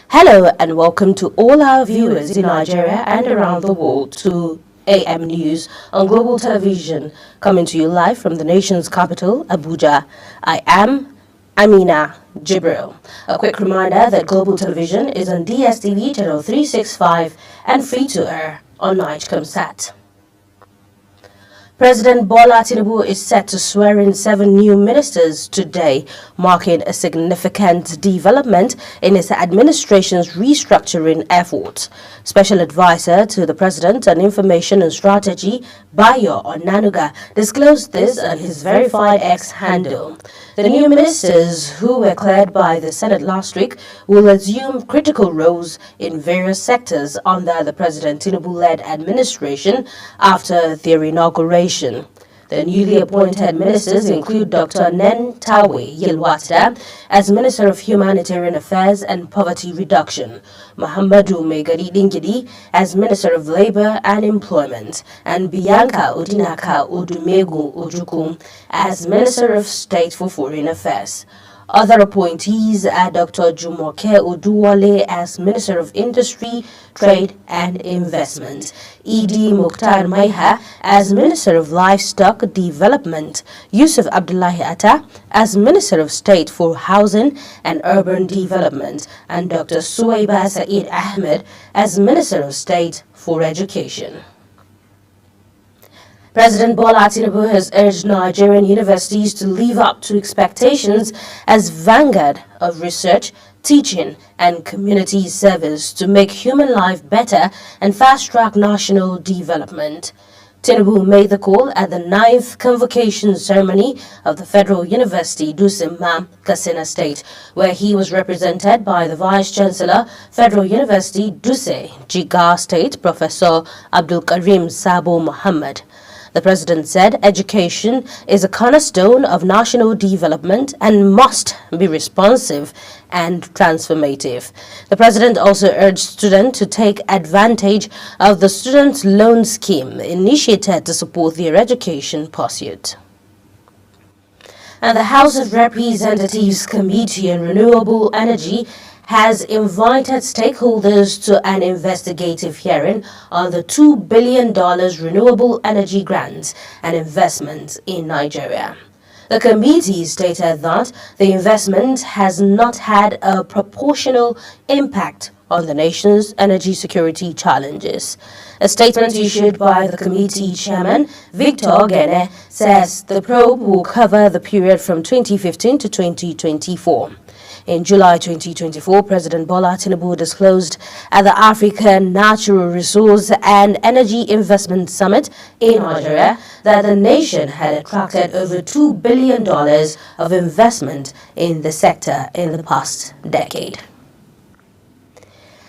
Hello and welcome to all our viewers in Nigeria and around the world to AM News on Global Television, coming to you live from the nation's capital, Abuja. I am Amina Jibril. A quick reminder that Global Television is on DSTV channel 365 and free to air on Nigecomsat. President Bola Tinubu is set to swear in 7 new ministers today, marking a significant development in his administration's restructuring efforts. Special Advisor to the President on Information and Strategy, Bayo Onanuga, disclosed this on his verified X handle. The new ministers, who were cleared by the Senate last week, will assume critical roles in various sectors under the President Tinubu-led administration after their inauguration. The newly appointed ministers include Dr. Nentawe Yilwata as Minister of Humanitarian Affairs and Poverty Reduction, Muhammadu Megari Dingidi as Minister of Labor and Employment, and Bianca Odinaka Odumegu Ojukwu as Minister of State for Foreign Affairs. Other appointees are Dr. Jumoke Oduwole as Minister of Industry, Trade and Investment, Idi Mukhtar Maiha as Minister of Livestock Development, Yusuf Abdullahi Atta as Minister of State for Housing and Urban Development, and Dr. Suwaiba Saeed Ahmed as Minister of State for Education. President Bola Tinubu has urged Nigerian universities to live up to expectations as vanguard of research, teaching and community service to make human life better and fast-track national development. Tinubu made the call at the 9th convocation ceremony of the Federal University Dusimma, Katsina State, where he was represented by the Vice-Chancellor, Federal University Dutse, Jigawa State, Professor Abdul Karim Sabo Muhammad. The president said education is a cornerstone of national development and must be responsive and transformative. The president also urged students to take advantage of the Student Loan Scheme initiated to support their education pursuit. And the House of Representatives Committee on Renewable Energy has invited stakeholders to an investigative hearing on the $2 billion renewable energy grants and investments in Nigeria. The committee stated that the investment has not had a proportional impact on the nation's energy security challenges. A statement issued by the committee chairman, Victor Gene, says the probe will cover the period from 2015 to 2024. In July 2024, President Bola Tinubu disclosed at the African Natural Resource and Energy Investment Summit in Nigeria that the nation had attracted over $2 billion of investment in the sector in the past decade.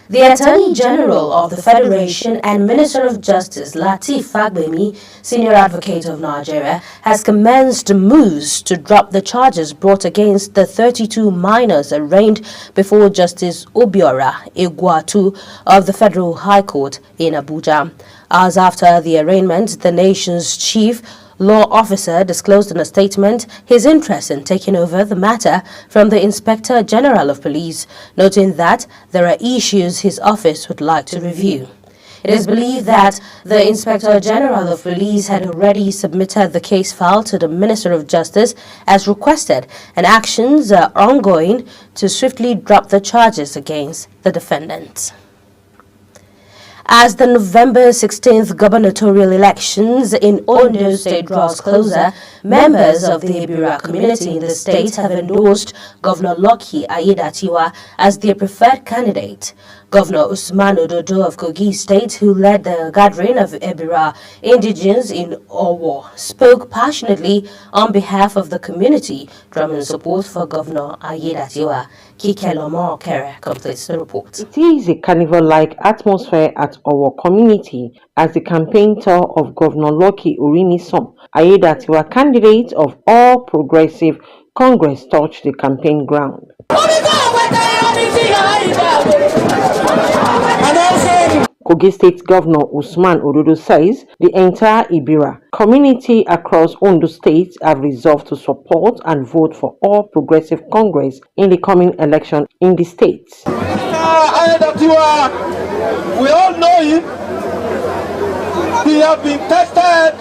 The Attorney General of the Federation and Minister of Justice, Lateef Fagbemi, Senior Advocate of Nigeria, has commenced moves to drop the charges brought against the 32 minors arraigned before Justice Obiora Egwatu of the Federal High Court in Abuja. Hours after the arraignment, the nation's chief law officer disclosed in a statement his interest in taking over the matter from the Inspector General of Police, noting that there are issues his office would like to review. It is believed that the Inspector General of Police had already submitted the case file to the Minister of Justice as requested, and actions are ongoing to swiftly drop the charges against the defendants. As the November 16th gubernatorial elections in Ondo State draws closer, members of the Ebira community in the state have endorsed Governor Lucky Aiyedatiwa as their preferred candidate. Governor Usman Ododo of Kogi State, who led the gathering of Ebira indigenes in Owo, spoke passionately on behalf of the community, drumming support for Governor Aiyedatiwa. Kikelomo Okere completes the report. It is a carnival-like atmosphere at our community as the campaign tour of Governor Lucky Orimisan Ayedatiwa, candidate of All Progressive Congress, touched the campaign ground. Kogi State Governor Usman Ododo says the entire Ibira community across Ondo State have resolved to support and vote for All Progressive Congress in the coming election in the state. We all know him. He has been tested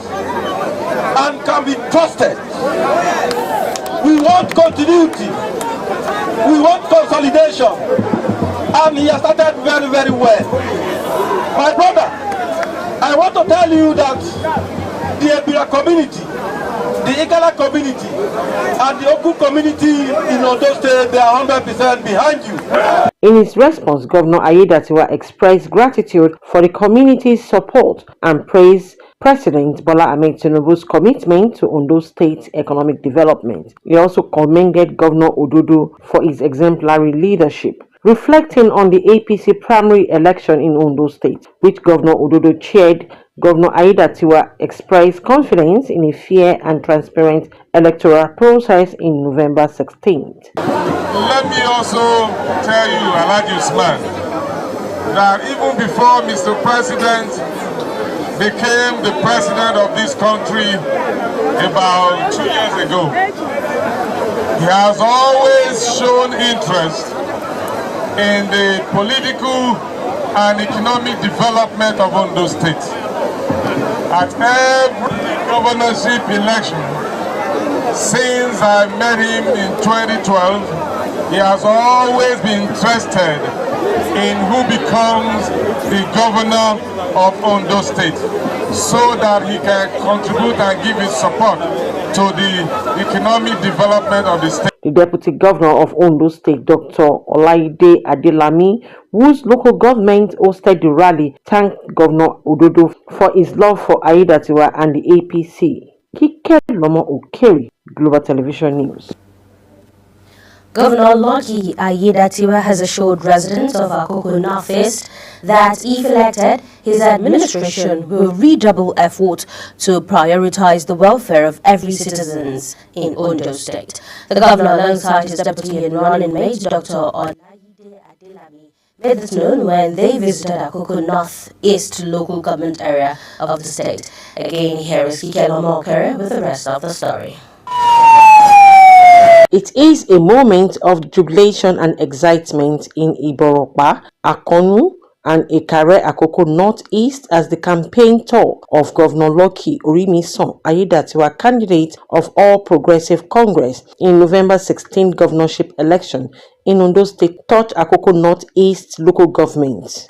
and can be trusted. We want continuity. We want consolidation. And he has started very, very well. My brother, I want to tell you that the Ebira community, the Igala community, and the Oku community in Ondo State, they are 100% behind you. In his response, Governor Ayedatiwa expressed gratitude for the community's support and praised President Bola Ahmed Tinubu's commitment to Ondo State economic development. He also commended Governor Ododo for his exemplary leadership. Reflecting on the APC primary election in Ondo State, which Governor Ododo chaired, Governor Ayedatiwa expressed confidence in a fair and transparent electoral process in November 16th. Let me also tell you, Alhaji Usman, that even before Mr. President became the president of this country about 2 years ago, he has always shown interest in the political and economic development of Ondo State. At every governorship election since I met him in 2012, he has always been interested in who becomes the governor of Ondo State, so that he can contribute and give his support to the economic development of the state. The Deputy Governor of Ondo State, Dr. Olaide Adelami, whose local government hosted the rally, thanked Governor Ododo for his love for Ayedatiwa and the APC. Kikelomo Okere, Global Television News. Governor Lucky Ayedatiwa has assured residents of Akoko Northeast that if elected, his administration will redouble effort to prioritize the welfare of every citizen in Ondo State. The governor, alongside his deputy and running mate, Dr. Olaide Adelami, made this known when they visited Akoko Northeast local government area of the state. Again, here is Kikelomo Okere with the rest of the story. It is a moment of jubilation and excitement in Iborokpa, Akonu, and Ikare Akoko Northeast as the campaign tour of Governor Lucky Orimisan Ayedatiwa, candidate of All Progressive Congress in November 16th governorship election in Ondo State, touched Akoko Northeast local government.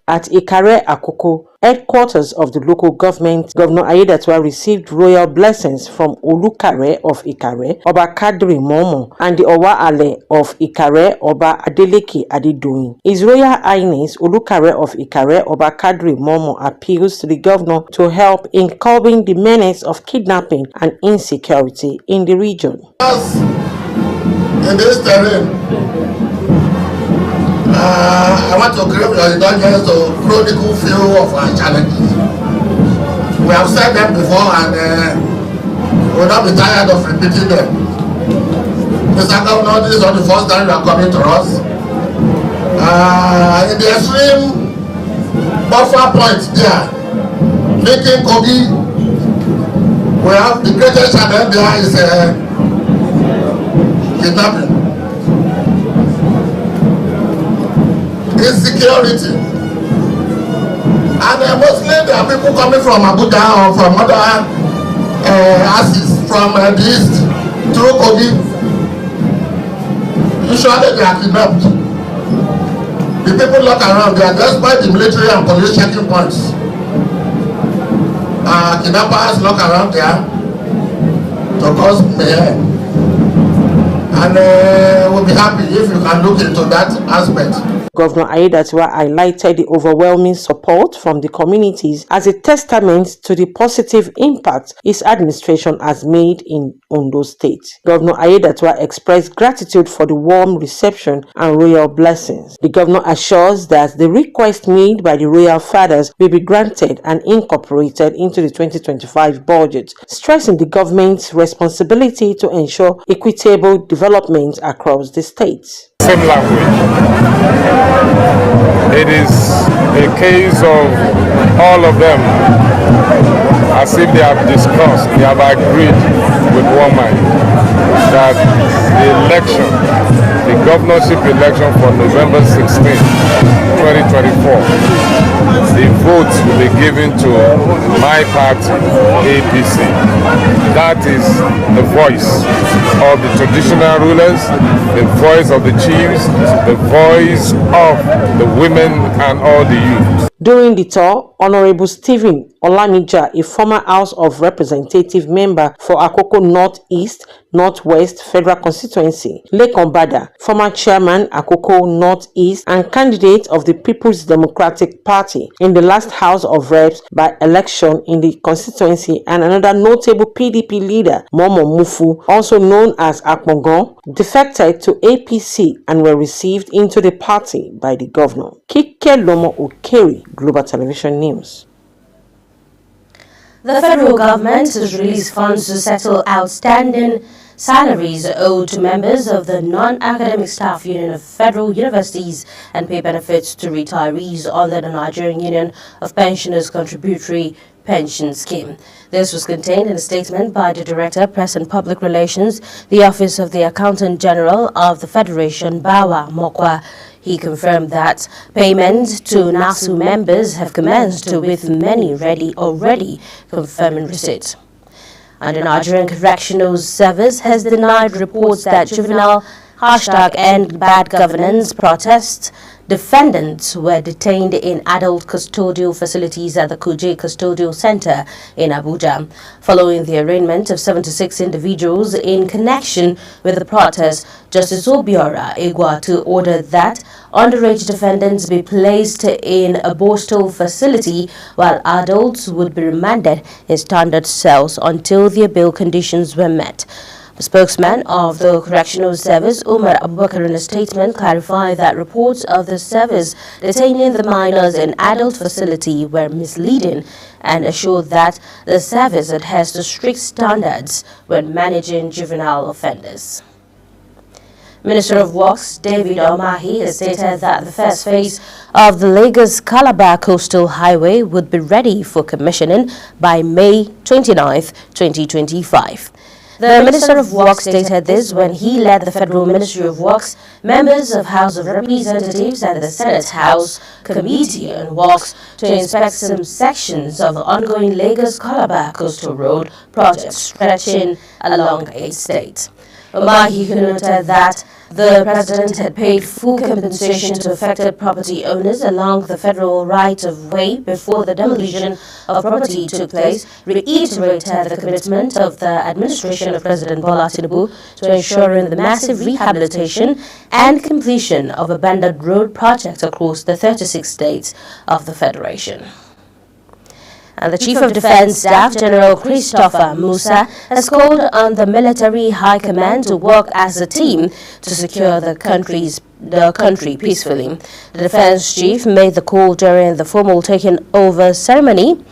At Ikare Akoko, headquarters of the local government, Governor Ayedatiwa received royal blessings from Olukare of Ikare, Oba Kadri Momo, and the Owa Ale of Ikare, Oba Adeleke Adedoyin. His Royal Highness Olukare of Ikare, Oba Kadri Momo, appeals to the governor to help in curbing the menace of kidnapping and insecurity in the region. In this terrain, I want to crave your indulgence to chronicle few of our challenges. We have said them before and we will not be tired of repeating them. Mr. Governor, this is not the first time you are coming to us. In the extreme buffer point there, making Kogi, we have the greatest challenge there is kidnapping. Insecurity, and mostly there are people coming from Abuja or from other axes from the east through Kogi. Usually they are kidnapped. The people look around, they are just by the military and police checking points. Kidnappers look around there to cause mayhem. And we'll be happy if you can look into that aspect. Governor Aiyedatiwa highlighted the overwhelming support from the communities as a testament to the positive impact his administration has made in Ondo State. Governor Aiyedatiwa expressed gratitude for the warm reception and royal blessings. The governor assures that the request made by the royal fathers will be granted and incorporated into the 2025 budget, stressing the government's responsibility to ensure equitable development across the state. Same language. It is a case of all of them, as if they have discussed, they have agreed with one mind that the election, the governorship election for November 16, 2024, the votes will be given to my party, APC. That is the voice of the traditional rulers, the voice of the chiefs, the voice of the women and all the youth. During the tour, Honorable Stephen Olamija, a former House of Representative member for Akoko North-East, North-West Federal Constituency, Lekan Bada, former chairman Akoko North-East and candidate of the People's Democratic Party in the last House of Reps by election in the constituency, and another notable PDP leader, Momo Mufu, also known as Akmongon, defected to APC and were received into the party by the governor. Kike Lomo Okeri, Global Television News. The federal government has released funds to settle outstanding salaries owed to members of the Non-Academic Staff Union of Federal Universities and pay benefits to retirees under the Nigerian Union of Pensioners Contributory Pension Scheme. This was contained in a statement by the Director, Press and Public Relations, the Office of the Accountant General of the Federation, Bawa Mokwa. He confirmed that payments to NASU members have commenced, with many already confirming receipt. And the Nigerian Correctional Service has denied reports that juvenile #End Bad Governance protests defendants were detained in adult custodial facilities at the Kuje Custodial Center in Abuja, following the arraignment of 76 individuals in connection with the protest. Justice Obiora Egwatu ordered that underage defendants be placed in a borstal facility while adults would be remanded in standard cells until their bail conditions were met. The spokesman of the Correctional Service, Umar Abubakar, in a statement clarified that reports of the service detaining the minors in adult facility were misleading and assured that the service adheres to strict standards when managing juvenile offenders. Minister of Works David Omahi has stated that the first phase of the Lagos-Calabar Coastal Highway would be ready for commissioning by May 29, 2025. The Minister of Works stated this when he led the Federal Ministry of Works, members of House of Representatives and the Senate House Committee on Works to inspect some sections of the ongoing Lagos-Calabar Coastal Road project stretching along 8 states. Omahi noted that the President had paid full compensation to affected property owners along the federal right-of-way before the demolition of property took place, reiterated the commitment of the administration of President Bola Tinubu to ensuring the massive rehabilitation and completion of abandoned road projects across the 36 states of the Federation. And the Chief of Defense Staff, General Christopher Musa, has called on the military high command to work as a team to secure the country peacefully. The defense chief made the call during the formal taking over ceremony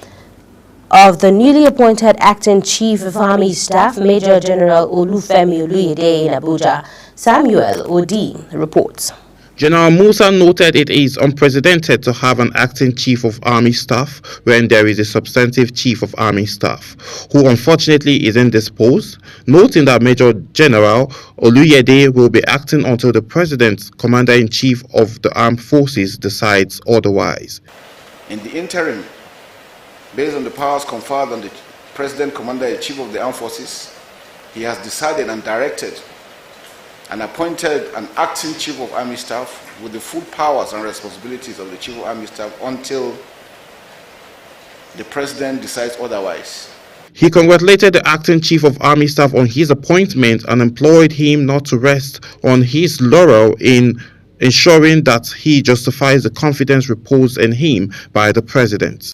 of the newly appointed acting Chief of Army Staff, Major General Olufemi Oluyede in Abuja. Samuel Odi reports. General Musa noted it is unprecedented to have an acting Chief of Army Staff when there is a substantive Chief of Army Staff, who unfortunately is indisposed, noting that Major General Oluyede will be acting until the President, Commander-in-Chief of the Armed Forces, decides otherwise. In the interim, based on the powers conferred on the President, Commander-in-Chief of the Armed Forces, he has decided and directed and appointed an acting Chief of Army Staff with the full powers and responsibilities of the Chief of Army Staff until the President decides otherwise. He congratulated the acting chief of army staff on his appointment and implored him not to rest on his laurel in ensuring that he justifies the confidence reposed in him by the president.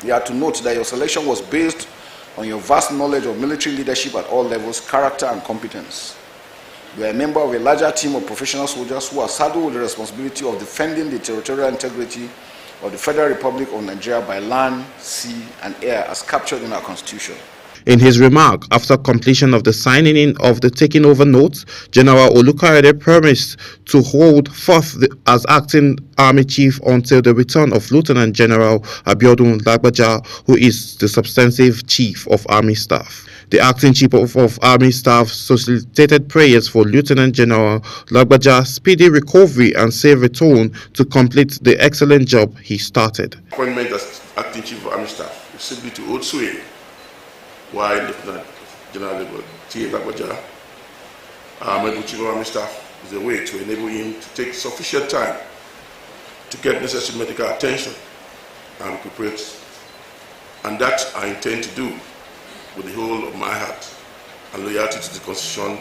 You are to note that your selection was based on your vast knowledge of military leadership at all levels, character and competence. You are a member of a larger team of professional soldiers who are saddled with the responsibility of defending the territorial integrity of the Federal Republic of Nigeria by land, sea and air as captured in our Constitution. In his remark after completion of the signing in of the taking over notes, General Olukayode promised to hold forth as acting army chief until the return of Lieutenant General Abiodun Lagbaja, who is the substantive chief of army staff. The acting chief of army staff solicited prayers for Lieutenant General Lagbaja's speedy recovery and safe return to complete the excellent job he started. Appointment as acting chief of army staff is simply to hold sway while Lieutenant General T.A. Lagbaja, Medical Chief of Army Staff, is a way to enable him to take sufficient time to get necessary medical attention and recuperate. And that I intend to do with the whole of my heart and loyalty to the Constitution.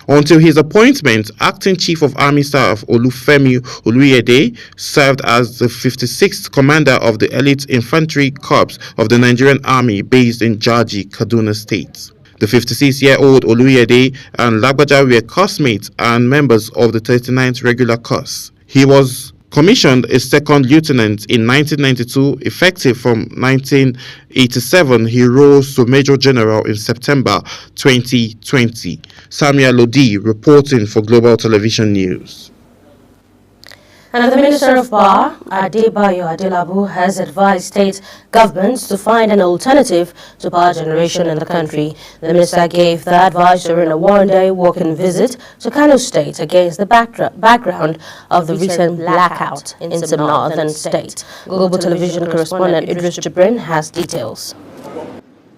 Until his appointment, acting chief of army staff Olufemi Oluyede served as the 56th commander of the elite infantry corps of the Nigerian army based in Jaji, Kaduna State. The 56-year-old Oluyede and Lagbaja were classmates and members of the 39th regular corps. He was commissioned a second lieutenant in 1992. Effective from 1987, he rose to Major General in September 2020. Samuel Lodi reporting for Global Television News. And the Minister of Power, Adebayo Adelabu, has advised state governments to find an alternative to power generation in the country. The minister gave the advice during a one-day walking visit to Kano State against the background of the recent blackout in some northern states. Global Television correspondent Idris Jibrin has details.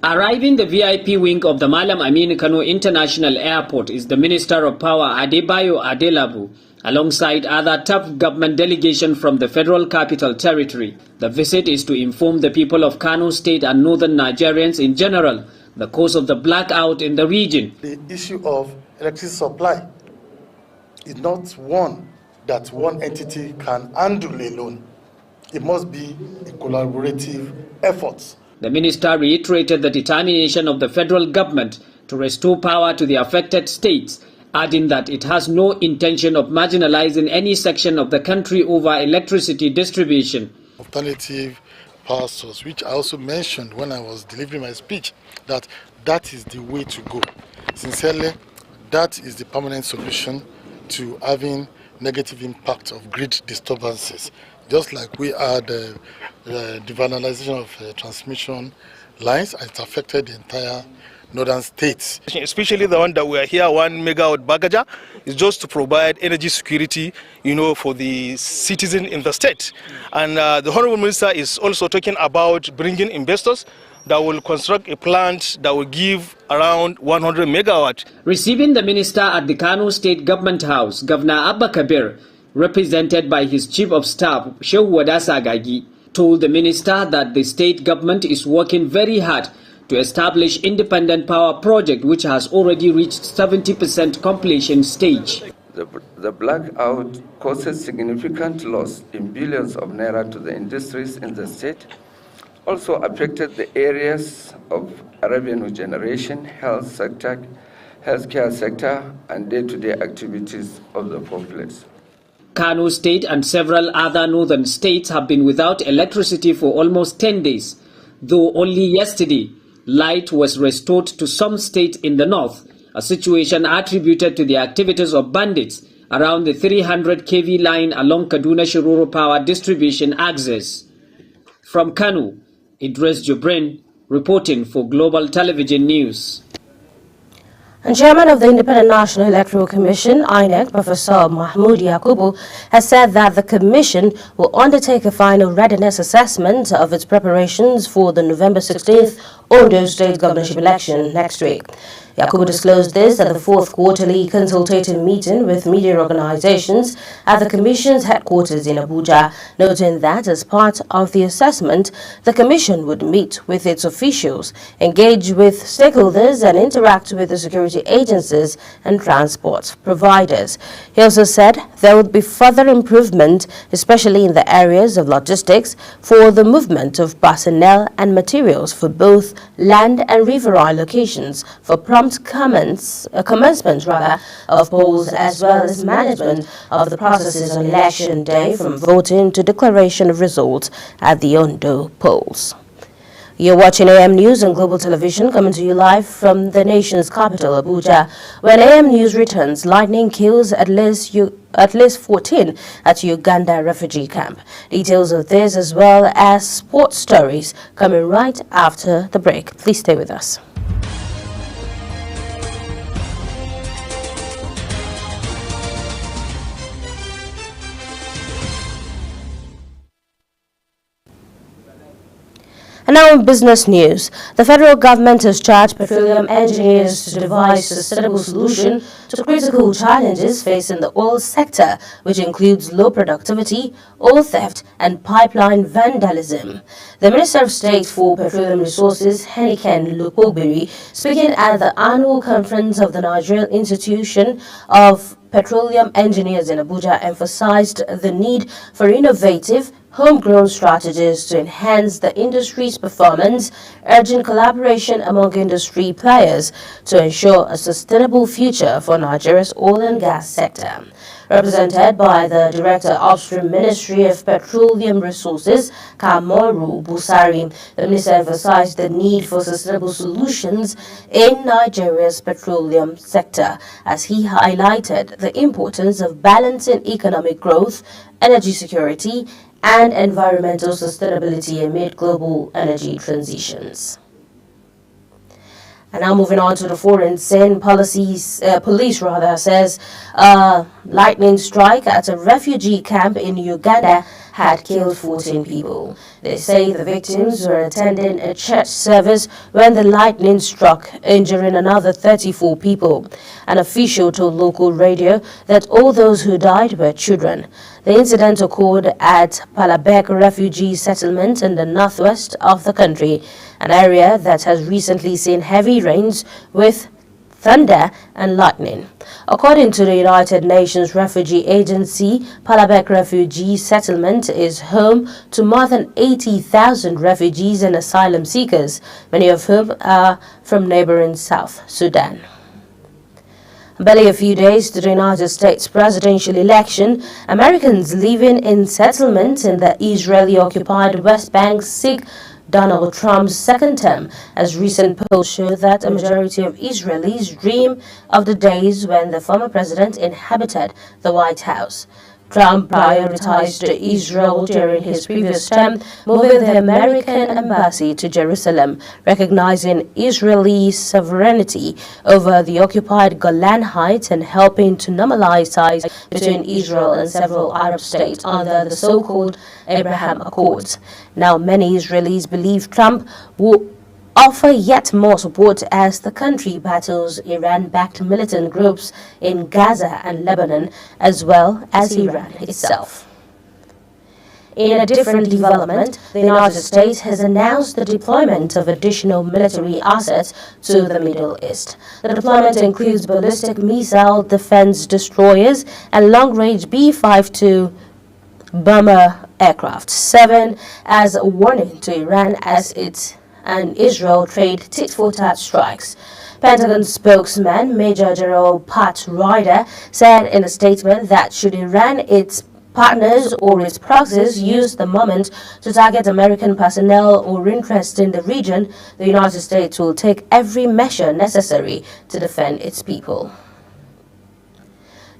Arriving the VIP wing of the Malam Aminu Kano International Airport is the Minister of Power, Adebayo Adelabu, alongside other top government delegation from the Federal Capital Territory. The visit is to inform the people of Kano State and northern Nigerians in general the cause of the blackout in the region. The issue of electricity supply is not one that one entity can handle alone. It must be a collaborative effort. The minister reiterated the determination of the federal government to restore power to the affected states, adding that it has no intention of marginalizing any section of the country over electricity distribution. Alternative power source, which I also mentioned when I was delivering my speech, that is the way to go. Sincerely, that is the permanent solution to having negative impact of grid disturbances. Just like we had the vandalization of transmission lines, it affected the entire northern states. Especially the one that we are here, 1 megawatt Bagaja, is just to provide energy security, for the citizen in the state. And the Honorable Minister is also talking about bringing investors that will construct a plant that will give around 100 megawatt. Receiving the minister at the Kano State Government House, Governor Abba Kabir, represented by his Chief of Staff, Shehu Wadasa Agagi, told the minister that the state government is working very hard to establish independent power project which has already reached 70% completion stage. The blackout causes significant loss in billions of naira to the industries in the state, also affected the areas of revenue generation, health sector, healthcare sector, and day-to-day activities of the populace. Kano State and several other northern states have been without electricity for almost 10 days, though only yesterday light was restored to some states in the north, a situation attributed to the activities of bandits around the 300 kV line along Kaduna-Shiroro power distribution axis. From Kano, Idris Jibrin reporting for Global Television News. And Chairman of the Independent National Electoral Commission, INEC, Professor Mahmoud Yakubu, has said that the Commission will undertake a final readiness assessment of its preparations for the November 16th Ondo State governorship election next week. Yakubu disclosed this at the fourth quarterly consultative meeting with media organizations at the Commission's headquarters in Abuja, noting that as part of the assessment, the Commission would meet with its officials, engage with stakeholders, and interact with the security agencies and transport providers. He also said there would be further improvement, especially in the areas of logistics, for the movement of personnel and materials for both land and riverine locations, for prompt commencement of polls, as well as management of the processes on election day from voting to declaration of results at the Ondo polls. You're watching AM News on Global Television, coming to you live from the nation's capital, Abuja. When AM News returns, lightning kills at least 14 at Uganda refugee camp. Details of this as well as sports stories coming right after the break. Please stay with us. And now in business news, the federal government has charged petroleum engineers to devise a sustainable solution to critical challenges facing the oil sector, which includes low productivity, oil theft, and pipeline vandalism. The Minister of State for Petroleum Resources, Heniken Lukobiri, speaking at the annual conference of the Nigerian Institution of Petroleum Engineers in Abuja, emphasized the need for innovative, homegrown strategies to enhance the industry's performance, urging collaboration among industry players to ensure a sustainable future for Nigeria's oil and gas sector. Represented by the Director Upstream Ministry of Petroleum Resources, Kamoru Busari, the minister emphasized the need for sustainable solutions in Nigeria's petroleum sector, as he highlighted the importance of balancing economic growth, energy security, and environmental sustainability amid global energy transitions. And now moving on to the foreign scene, police says lightning strike at a refugee camp in Uganda had killed 14 people. They say the victims were attending a church service when the lightning struck, injuring another 34 people. An official told local radio that all those who died were children. The incident occurred at Palabek refugee settlement in the northwest of the country, an area that has recently seen heavy rains with thunder and lightning. According to the United Nations Refugee Agency, Palabek refugee settlement is home to more than 80,000 refugees and asylum seekers, many of whom are from neighboring South Sudan. Barely a few days to the United States presidential election, Americans living in settlements in the Israeli-occupied West Bank seek Donald Trump's second term, as recent polls show that a majority of Israelis dream of the days when the former president inhabited the White House. Trump prioritized Israel during his previous term, moving the American embassy to Jerusalem, recognizing Israeli sovereignty over the occupied Golan Heights and helping to normalize ties between Israel and several Arab states under the so-called Abraham Accords. Now, many Israelis believe Trump will offer yet more support as the country battles Iran-backed militant groups in Gaza and Lebanon, as well as Iran itself. In a different development, the United States has announced the deployment of additional military assets to the Middle East. The deployment includes ballistic missile defense destroyers and long-range B-52 bomber aircraft, 7 as a warning to Iran as it and Israel trade tit-for-tat strikes. Pentagon spokesman Major General Pat Ryder said in a statement that should Iran, its partners or its proxies use the moment to target American personnel or interest in the region, the United States will take every measure necessary to defend its people.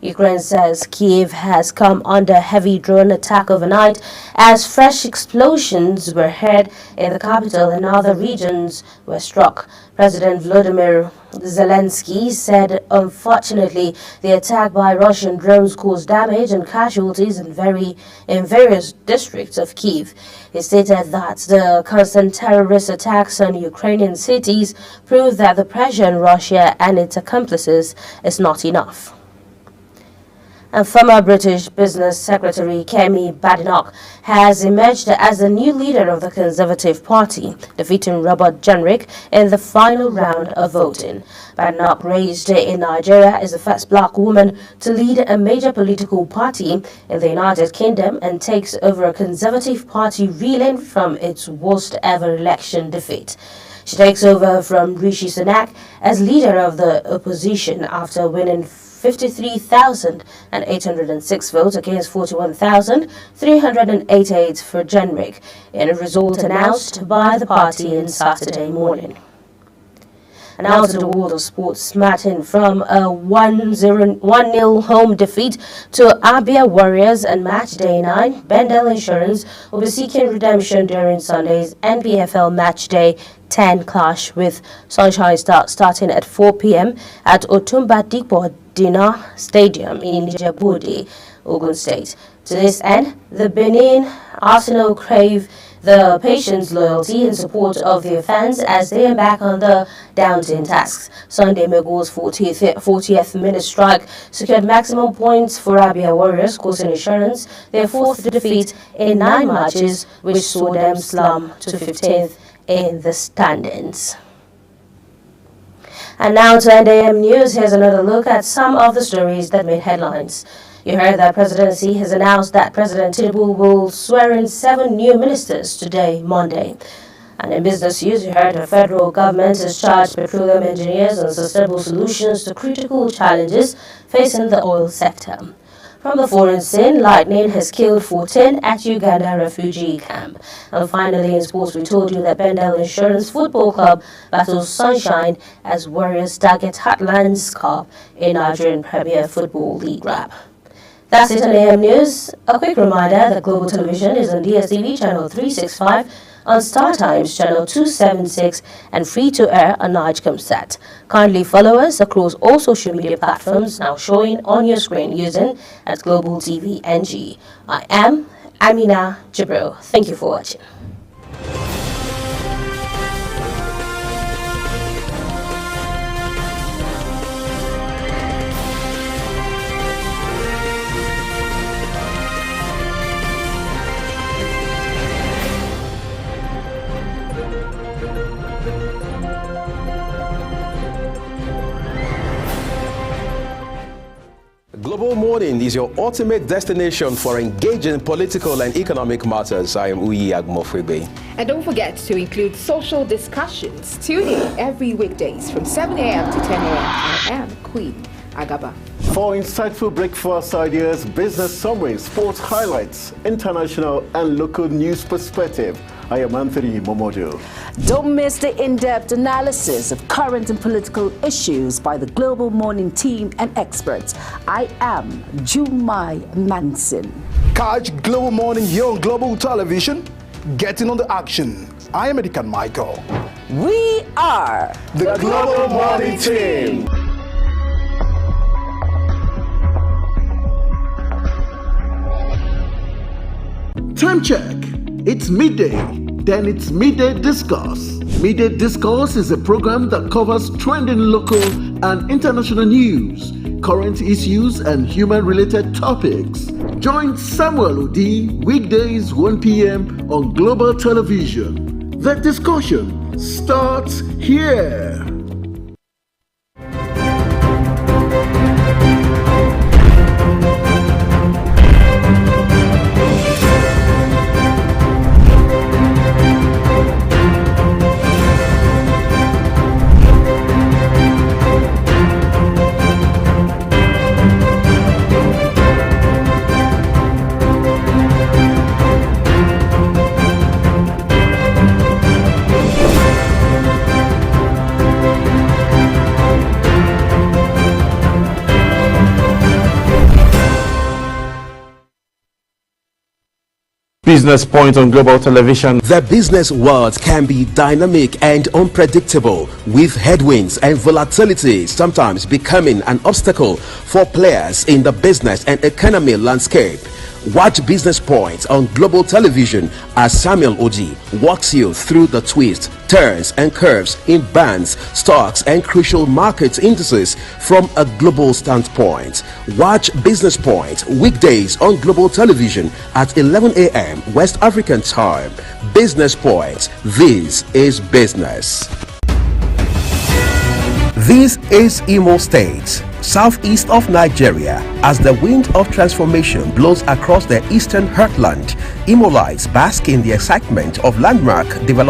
Ukraine says Kyiv has come under heavy drone attack overnight as fresh explosions were heard in the capital and other regions were struck. President Volodymyr Zelensky said, unfortunately, the attack by Russian drones caused damage and casualties in various districts of Kyiv. He stated that the constant terrorist attacks on Ukrainian cities prove that the pressure on Russia and its accomplices is not enough. And former British Business Secretary Kemi Badenoch has emerged as the new leader of the Conservative Party, defeating Robert Jenrick in the final round of voting. Badenoch, raised in Nigeria, is the first black woman to lead a major political party in the United Kingdom and takes over a Conservative Party reeling from its worst ever election defeat. She takes over from Rishi Sunak as leader of the opposition after winning 53,806 votes against 41,388 for Jenrick, in a result announced by the party on Saturday morning. And now to the world of sports, smarting from a 1-0 home defeat to Abia Warriors on match day 9, Bendel Insurance will be seeking redemption during Sunday's NPFL match day 10 clash with Sunshine starting at 4 p.m. at Otumba Dipo Dina Stadium in Ijebu-Ode, Ogun State. To this end, the Benin Arsenal crave the patience, loyalty and support of their fans as they embark on the daunting tasks. Sunday Mego's 40th minute strike secured maximum points for Abia Warriors, causing Insurance their fourth defeat in 9 matches, which saw them slump to 15th in the standings. And now to NDM News, here's another look at some of the stories that made headlines. You heard that presidency has announced that President Tinubu will swear in 7 new ministers today, Monday. And in business news, you heard the federal government has charged petroleum engineers on sustainable solutions to critical challenges facing the oil sector. From the foreign scene, lightning has killed 14 at Uganda refugee camp. And finally, in sports, we told you that Bendel Insurance Football Club battles Sunshine as Warriors target Heartlands Cup in Nigerian Premier Football League wrap. That's it on AM News. A quick reminder that Global Television is on DSTV channel 365, on Star Times channel 276, and free to air on Nigecomsat. Kindly follow us across all social media platforms now showing on your screen using at Global TV NG. I am Amina Jibril. Thank you for watching. Global Morning is your ultimate destination for engaging political and economic matters. I am Uyi Agmofwebe. And don't forget to include social discussions. Tune in every weekdays from 7 a.m. to 10 a.m. I am Queen Agaba. For insightful breakfast ideas, business summaries, sports highlights, international and local news perspective, I am Anthony Momodu. Don't miss the in-depth analysis of current and political issues by the Global Morning team and experts. I am Jumai Manson. Catch Global Morning here on Global Television, getting on the action. I am Edikan Michael. We are the Global Morning team. Time check. It's midday. Then it's Midday Discourse. Midday Discourse is a program that covers trending local and international news, current issues, and human-related topics. Join Samuel Odi weekdays 1 p.m. on Global Television. The discussion starts here. Business Point on Global Television. The business world can be dynamic and unpredictable, with headwinds and volatility sometimes becoming an obstacle for players in the business and economy landscape. Watch Business Point on Global Television as Samuel Oji walks you through the twists, turns and curves in bonds, stocks and crucial market indices from a global standpoint. Watch Business Point weekdays on Global Television at 11 a.m. West African time. Business Point. This is business. This is Imo State, southeast of Nigeria. As the wind of transformation blows across the eastern heartland, Imolites bask in the excitement of landmark development.